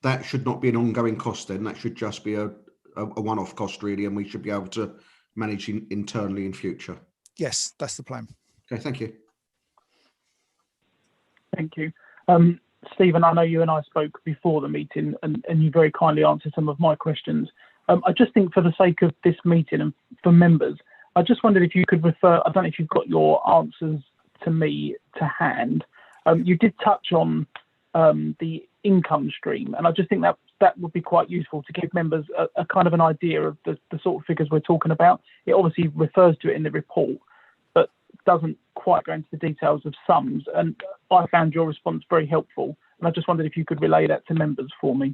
that should not be an ongoing cost then, that should just be a one-off cost really, and we should be able to manage internally in future. Yes, that's the plan. Okay, thank you. Thank you. Stephen, I know you and I spoke before the meeting, and you very kindly answered some of my questions. I just think for the sake of this meeting and for members, I just wondered if you could refer, I don't know if you've got your answers to me to hand. You did touch on the income stream, and I just think that would be quite useful to give members a kind of an idea of the sort of figures we're talking about. It obviously refers to it in the report, but doesn't quite go into the details of sums. And I found your response very helpful, and I just wondered if you could relay that to members for me.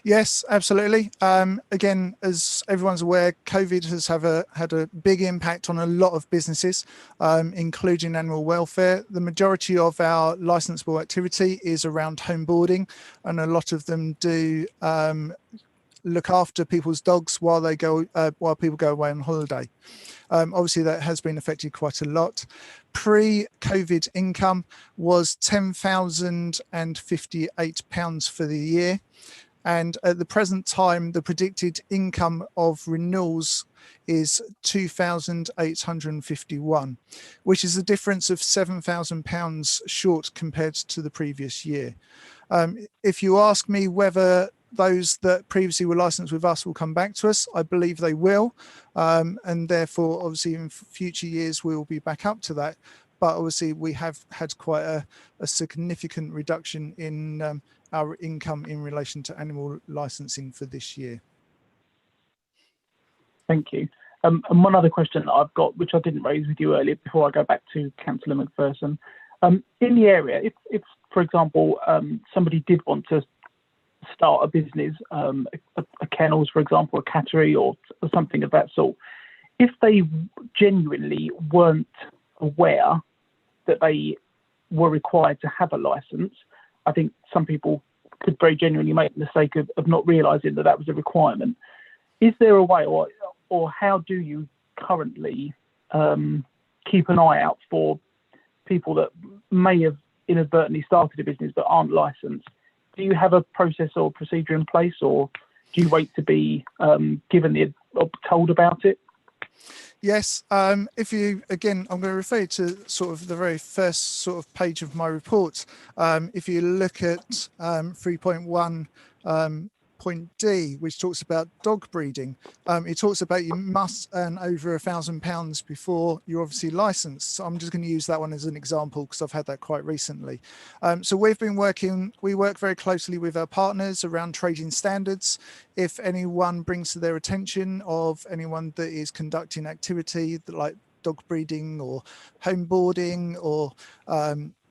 Yes, absolutely. Again, as everyone's aware, COVID has had a big impact on a lot of businesses, including animal welfare. The majority of our licensable activity is around home boarding, and a lot of them do look after people's dogs while people go away on holiday. Obviously, that has been affected quite a lot. Pre-COVID income was £10,058 for the year. And at the present time, the predicted income of renewals is £2,851, which is a difference of £7,000 short compared to the previous year. If you ask me whether those that previously were licensed with us will come back to us, I believe they will. And therefore, obviously, in future years, we will be back up to that. But obviously, we have had quite a significant reduction in our income in relation to animal licensing for this year. Thank you. And one other question that I've got, which I didn't raise with you earlier before I go back to Councillor Macpherson. In the area, if for example, somebody did want to start a business, a kennels, for example, a cattery or something of that sort, if they genuinely weren't aware that they were required to have a license, I think some people could very genuinely make the mistake of not realising that that was a requirement. Is there a way, or how do you currently keep an eye out for people that may have inadvertently started a business but aren't licensed? Do you have a process or procedure in place, or do you wait to be given or told about it? Yes, if you, again, I'm going to refer you to sort of the very first sort of page of my report. If you look at 3.1 point D, which talks about dog breeding, it talks about you must earn over £1,000 before you're obviously licensed. So I'm just going to use that one as an example because I've had that quite recently. So we work very closely with our partners around trading standards. If anyone brings to their attention of anyone that is conducting activity like dog breeding or home boarding or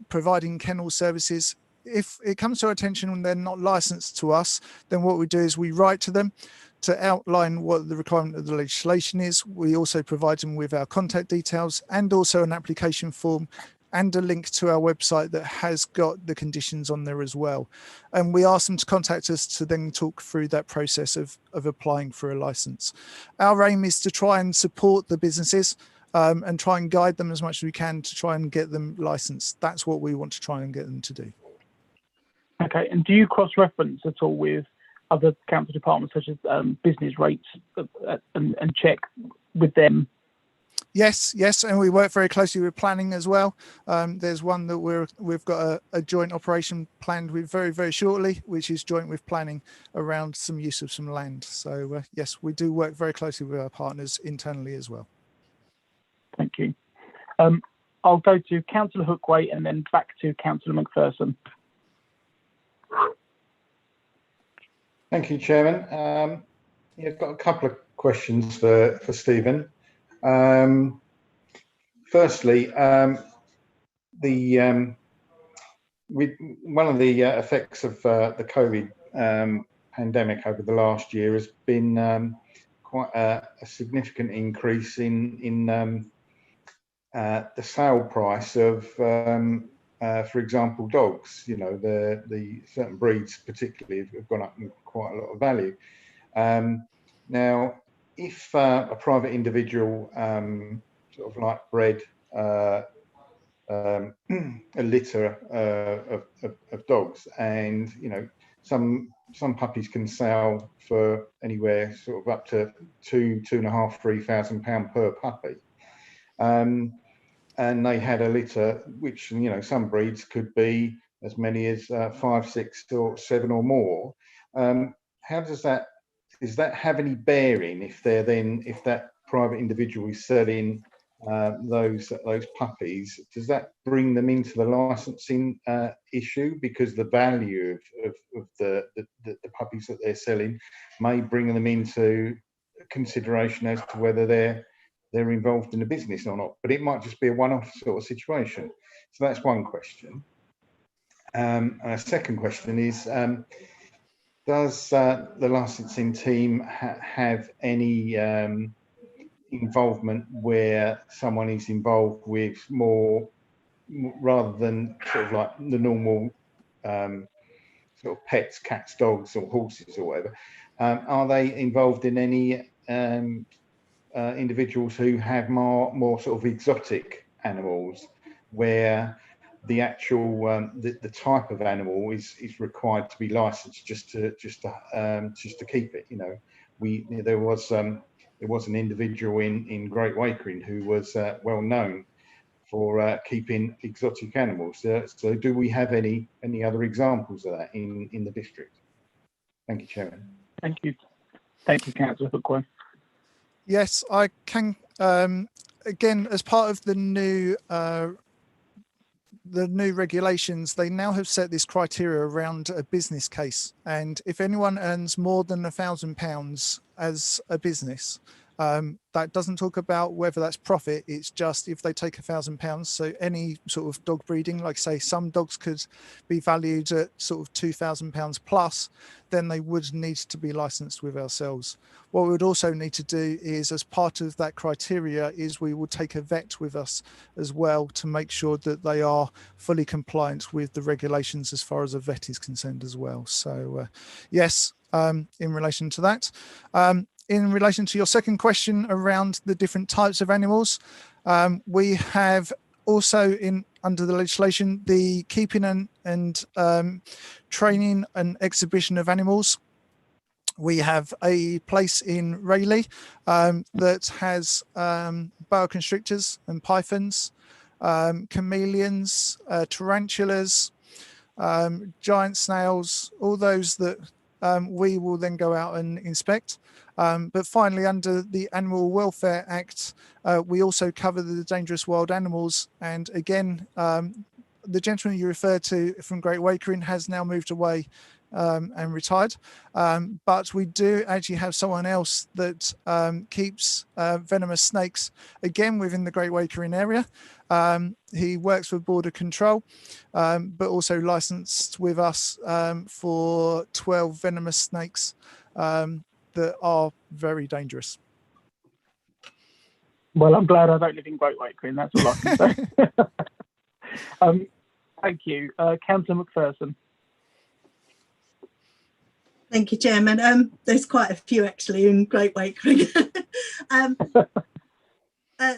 providing kennel services, if it comes to our attention and they're not licensed to us, then what we do is we write to them to outline what the requirement of the legislation is. We also provide them with our contact details and also an application form and a link to our website that has got the conditions on there as well. And we ask them to contact us to then talk through that process of applying for a license. Our aim is to try and support the businesses and try and guide them as much as we can to try and get them licensed. That's what we want to try and get them to do. Okay, and do you cross-reference at all with other council departments such as business rates and check with them? Yes, and we work very closely with planning as well. There's one that we've got a joint operation planned with very shortly, which is joint with planning around some use of some land. So yes, we do work very closely with our partners internally as well. Thank you. I'll go to Councillor Hookway and then back to Councillor McPherson. Thank you, Chairman. Yeah, I've got a couple of questions for Stephen. Firstly, one of the effects of the COVID pandemic over the last year has been quite a significant increase in the sale price of, for example, dogs. You know, the certain breeds particularly have gone up in quite a lot of value. Now, if a private individual sort of like bred a litter of dogs, and you know, some puppies can sell for anywhere sort of up to £2,500, £3,000 per puppy, and they had a litter which, you know, some breeds could be as many as 5, 6 or 7 or more. How does that have any bearing if that private individual is selling those puppies? Does that bring them into the licensing issue, because the value of the puppies that they're selling may bring them into consideration as to whether they're involved in the business or not, but it might just be a one-off sort of situation. So that's one question. And a second question is, does the licensing team have any involvement where someone is involved with more, rather than sort of like the normal sort of pets, cats, dogs or horses or whatever? Are they involved in any individuals who have more sort of exotic animals, where the actual the type of animal is required to be licensed just to keep it? You know, there was an individual in Great Wakering who was well known for keeping exotic animals. So do we have any other examples of that in the district? Thank you, Chairman. Thank you, Councillor Hookway. Yes, I can. Again, as part of the new regulations, they now have set this criteria around a business case, and if anyone earns more than £1,000 as a business, that doesn't talk about whether that's profit. It's just if they take £1,000. So any sort of dog breeding, like say some dogs could be valued at sort of £2,000 plus, then they would need to be licensed with ourselves. What we would also need to do is, as part of that criteria, is we will take a vet with us as well to make sure that they are fully compliant with the regulations as far as a vet is concerned as well. So yes, in relation to that. In relation to your second question around the different types of animals, we have also under the legislation the keeping and training and exhibition of animals. We have a place in Rayleigh that has boa constrictors and pythons, chameleons, tarantulas, giant snails, all those that we will then go out and inspect. But finally, under the Animal Welfare Act, we also cover the dangerous wild animals. And again, the gentleman you referred to from Great Wakering has now moved away and retired. But we do actually have someone else that keeps venomous snakes, again, within the Great Wakering area. He works for Border Control, but also licensed with us for 12 venomous snakes that are very dangerous. Well, I'm glad I don't live in Great Wakering, that's all I can say. Thank you. Councillor McPherson. Thank you, Chairman. There's quite a few actually in Great Wakering.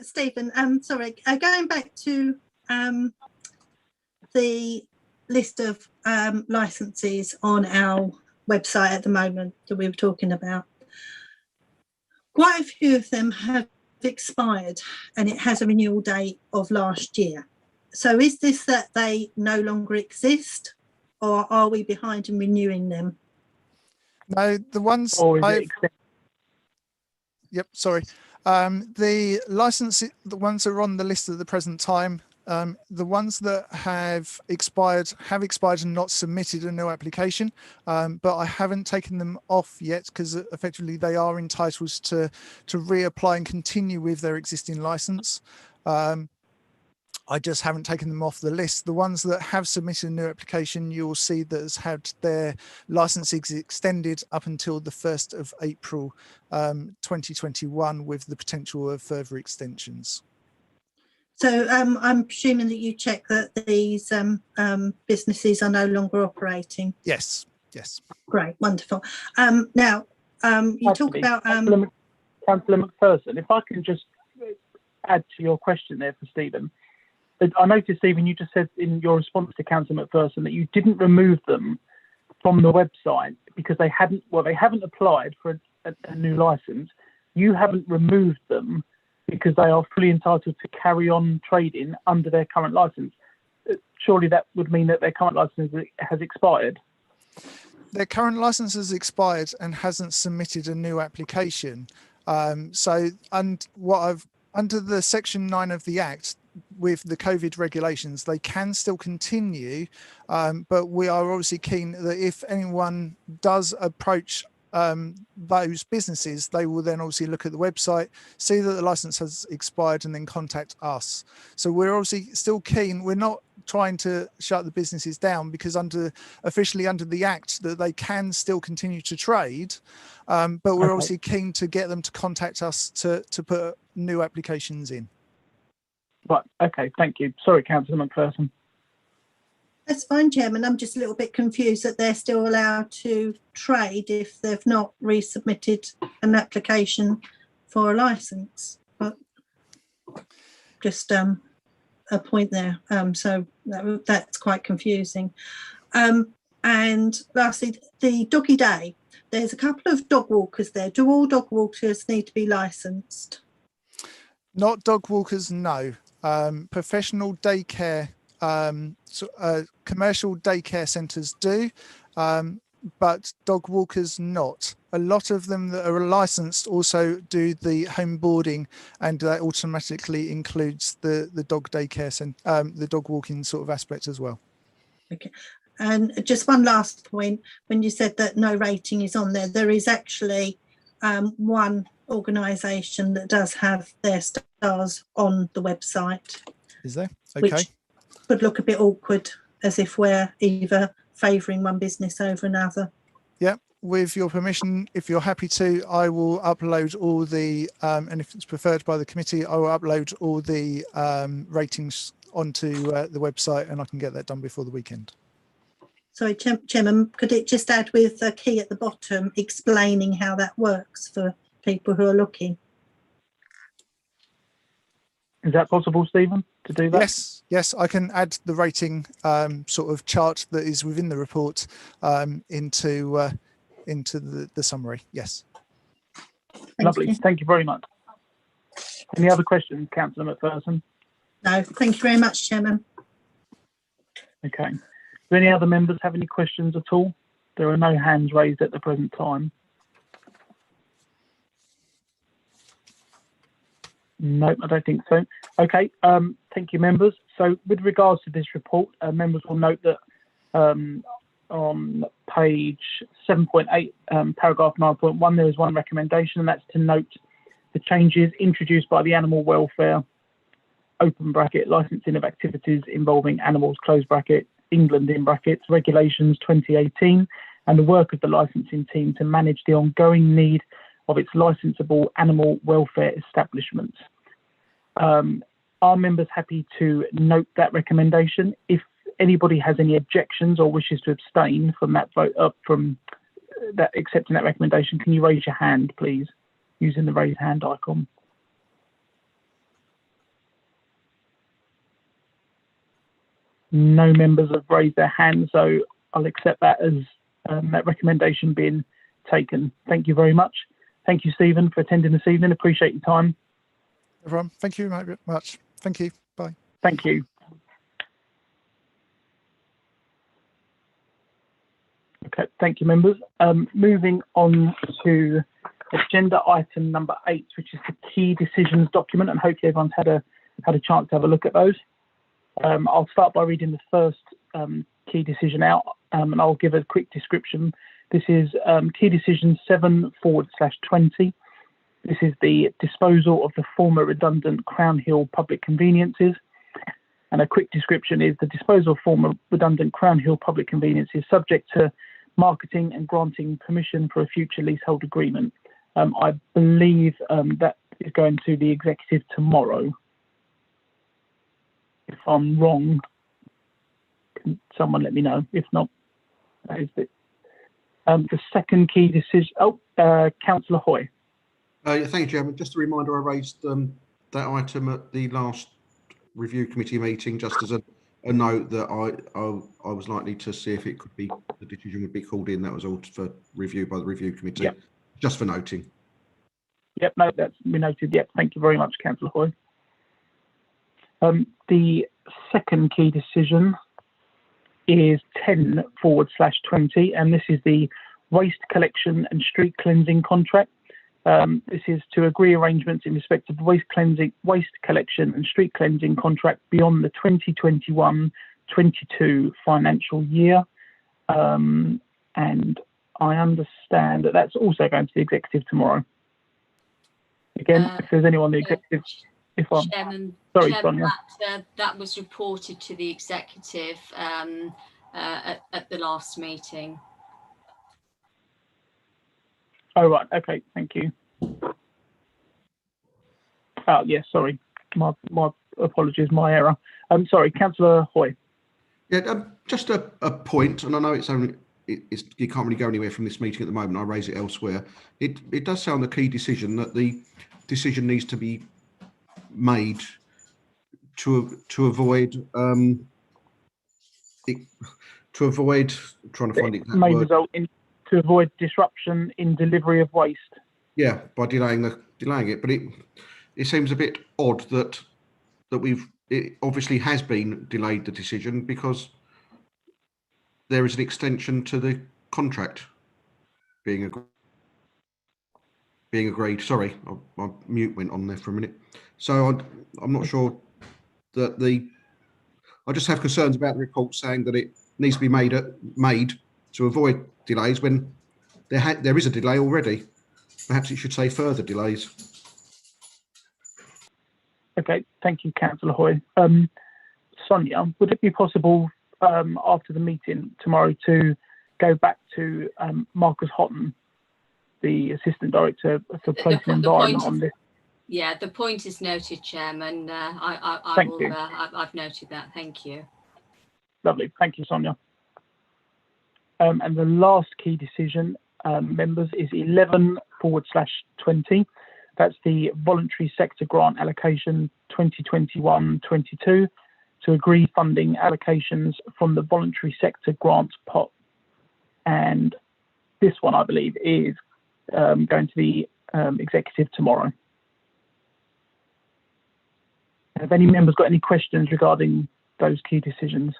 Stephen, sorry, going back to the list of licenses on our website at the moment that we were talking about. Quite a few of them have expired and it has a renewal date of last year. So is this that they no longer exist, or are we behind in renewing them? No, the ones Yep, sorry. The license, the ones that are on the list at the present time, the ones that have expired and not submitted a new application, but I haven't taken them off yet because effectively they are entitled to reapply and continue with their existing license. I just haven't taken them off the list. The ones that have submitted a new application, you'll see that has had their licenses extended up until the 1st of April 2021 with the potential of further extensions. So I'm presuming that you check that these businesses are no longer operating? Yes, yes. Great, wonderful. Now, you talk about... Councillor McPherson, if I can just add to your question there for Stephen. I noticed, Stephen, you just said in your response to Councillor McPherson that you didn't remove them from the website because they haven't applied for a new licence. You haven't removed them because they are fully entitled to carry on trading under their current licence. Surely that would mean that their current licence has expired. Their current licence has expired and hasn't submitted a new application. Under the Section 9 of the Act, with the COVID regulations, they can still continue, but we are obviously keen that if anyone does approach those businesses, they will then obviously look at the website, see that the license has expired, and then contact us. So we're obviously still keen. We're not trying to shut the businesses down because officially under the Act that they can still continue to trade, but we're obviously keen to get them to contact us to put new applications in. Right, okay, thank you. Sorry, Councillor McPherson. That's fine, Chairman. I'm just a little bit confused that they're still allowed to trade if they've not resubmitted an application for a licence. But just a point there. So that's quite confusing. And lastly, the doggy day. There's a couple of dog walkers there. Do all dog walkers need to be licensed? Not dog walkers, no. Professional daycare, commercial daycare centres do, but dog walkers not. A lot of them that are licensed also do the home boarding, and that automatically includes the dog daycare the dog walking sort of aspect as well. Okay. And just one last point, when you said that no rating is on there, there is actually one organisation that does have their stars on the website. Is there? Okay. Which could look a bit awkward, as if we're either favouring one business over another. Yeah, with your permission, if you're happy to, I will upload all the, and if it's preferred by the committee, I will upload all the ratings onto the website, and I can get that done before the weekend. Sorry, Chairman, could it just add with a key at the bottom explaining how that works for people who are looking? Is that possible, Stephen, to do that? Yes, I can add the rating sort of chart that is within the report into the summary. Yes. Lovely. Thank you very much. Any other questions, Councillor McPherson? No, thank you very much, Chairman. Okay. Do any other members have any questions at all? There are no hands raised at the present time. No, I don't think so. Okay, thank you, members. So with regards to this report, members will note that on page 7.8, paragraph 9.1, there is one recommendation, and that's to note the changes introduced by the Animal Welfare, open bracket, licensing of activities involving animals, close bracket, England in brackets, regulations 2018, and the work of the licensing team to manage the ongoing need of its licensable animal welfare establishments. Are members happy to note that recommendation? If anybody has any objections or wishes to abstain from that vote, from that accepting that recommendation, can you raise your hand, please, using the raise hand icon? No members have raised their hand, so I'll accept that as that recommendation being taken. Thank you very much. Thank you, Stephen, for attending this evening. Appreciate your time. Everyone, thank you very much. Thank you. Bye. Thank you. Okay, thank you, members. Moving on to agenda item number 8, which is the key decisions document, and hopefully everyone's had a chance to have a look at those. I'll start by reading the first key decision out, and I'll give a quick description. This is key decision 7/20. This is the disposal of the former redundant Crown Hill public conveniences. And a quick description is the disposal of former redundant Crown Hill public conveniences subject to marketing and granting permission for a future leasehold agreement. I believe that is going to the executive tomorrow. If I'm wrong, can someone let me know? If not, that is it. The second key decision, Councillor Hoy. Thank you, Chairman. Just a reminder, I raised that item at the last review committee meeting, just as a note that I was likely to see if it could be, the decision would be called in. That was all for review by the review committee. Yep. Just for noting. Yep, no, that's been noted. Yep, thank you very much, Councillor Hoy. The second key decision is 10/20, and this is the waste collection and street cleansing contract. This is to agree arrangements in respect of waste collection and street cleansing contract beyond the 2021-22 financial year. And I understand that that's also going to the executive tomorrow. Again, if there's anyone the executive, Chairman, sorry, Sonia. that was reported to the executive at the last meeting. Oh, right. Okay. Thank you. Oh, yes. Sorry. My apologies. My error. I'm sorry, Councillor Hoy. Yeah, just a point, and I know it's only you can't really go anywhere from this meeting at the moment. I raise it elsewhere. It does sound the key decision that the decision needs to be made to avoid trying to find the exact may word. Result in to avoid disruption in delivery of waste. Yeah, by delaying it, but it seems a bit odd that it obviously has been delayed, the decision, because there is an extension to the contract being agreed. Sorry, my mute went on there for a minute. So I'm not sure that I just have concerns about the report saying that it needs to be made to avoid delays when there is a delay already. Perhaps it should say further delays. Okay, thank you, Councillor Hoy. Sonia, would it be possible after the meeting tomorrow to go back to Marcus Houghton, the Assistant Director for Place and Environment, on this? Yeah, the point is noted, Chairman. I've noted that. Thank you. Lovely. Thank you, Sonia. And the last key decision, members, is 11/20. That's the voluntary sector grant allocation 2021-22 to agree funding allocations from the voluntary sector grants pot. And this one, I believe, is going to the executive tomorrow. Have any members got any questions regarding those key decisions?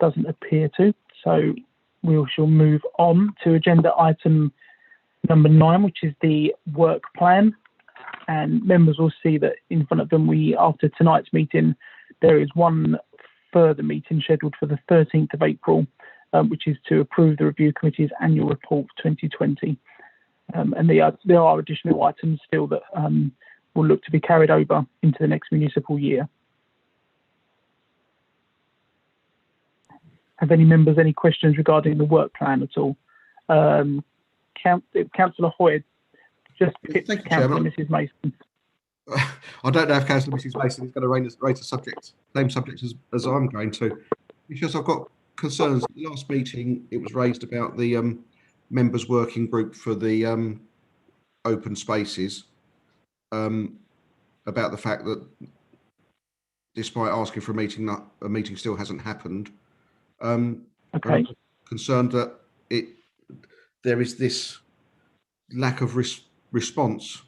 Doesn't appear to. So we shall move on to agenda item number 9, which is the work plan. And members will see that in front of them, after tonight's meeting, there is one further meeting scheduled for the 13th of April, which is to approve the review committee's annual report for 2020. And there are additional items still that will look to be carried over into the next municipal year. Have any members any questions regarding the work plan at all? Councillor Hoy, just Councillor Mrs Mason. I don't know if Councillor Mrs Mason is going to raise a subject, same subject as I'm going to, because I've got concerns. At the last meeting, it was raised about the members working group for the open spaces, about the fact that despite asking for a meeting, that a meeting still hasn't happened. Okay. I'm concerned that there is this lack of response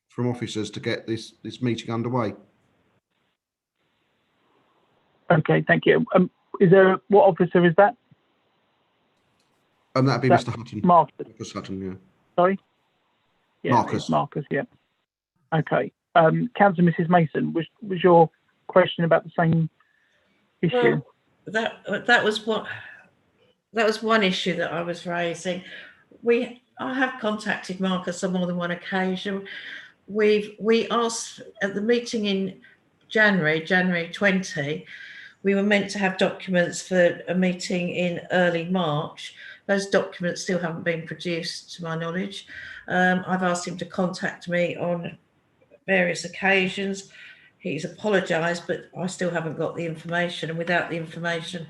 from officers to get this meeting underway. Okay, thank you. What officer is that? That'd be That Mr. Hutton. Marcus Hutton, yeah. Sorry? Yeah, Marcus. Marcus, yeah. Okay. Councillor Mrs. Mason, was your question about the same issue? Well, that was one issue that I was raising. I have contacted Marcus on more than one occasion. We asked at the meeting in January 20, we were meant to have documents for a meeting in early March. Those documents still haven't been produced to my knowledge. I've asked him to contact me on various occasions. He's apologised, but I still haven't got the information, and without the information,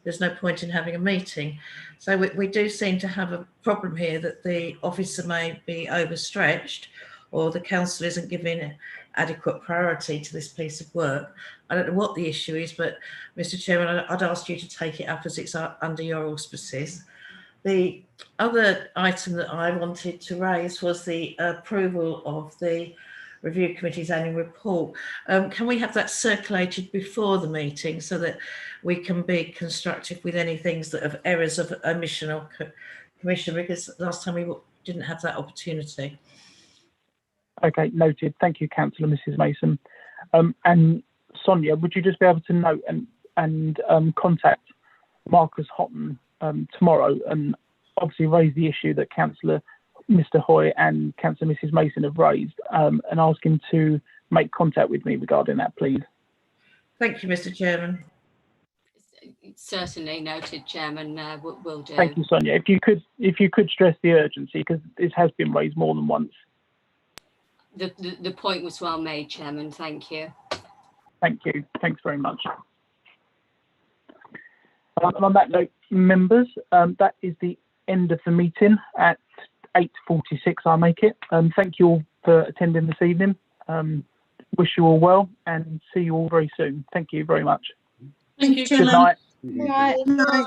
there's no point in having a meeting. So we do seem to have a problem here that the officer may be overstretched, or the council isn't giving adequate priority to this piece of work. I don't know what the issue is, but Mr. Chairman, I'd ask you to take it up as it's under your auspices. The other item that I wanted to raise was the approval of the Review Committee's annual report. Can we have that circulated before the meeting so that we can be constructive with any things that have errors of omission or commission, because last time we didn't have that opportunity. Okay, noted. Thank you, Councillor Mrs. Mason. And Sonia, would you just be able to note and contact Marcus Houghton tomorrow, and obviously raise the issue that Councillor Mr. Hoy and Councillor Mrs. Mason have raised, and ask him to make contact with me regarding that, please. Thank you, Mr. Chairman. Certainly noted, Chairman. Will do. Thank you, Sonia. If you could stress the urgency, because this has been raised more than once. The point was well made, Chairman. Thank you. Thank you. Thanks very much. And on that note, members, that is the end of the meeting at 8:46. I make it. Thank you all for attending this evening. Wish you all well, and see you all very soon. Thank you very much. Thank you, Good night. Good night.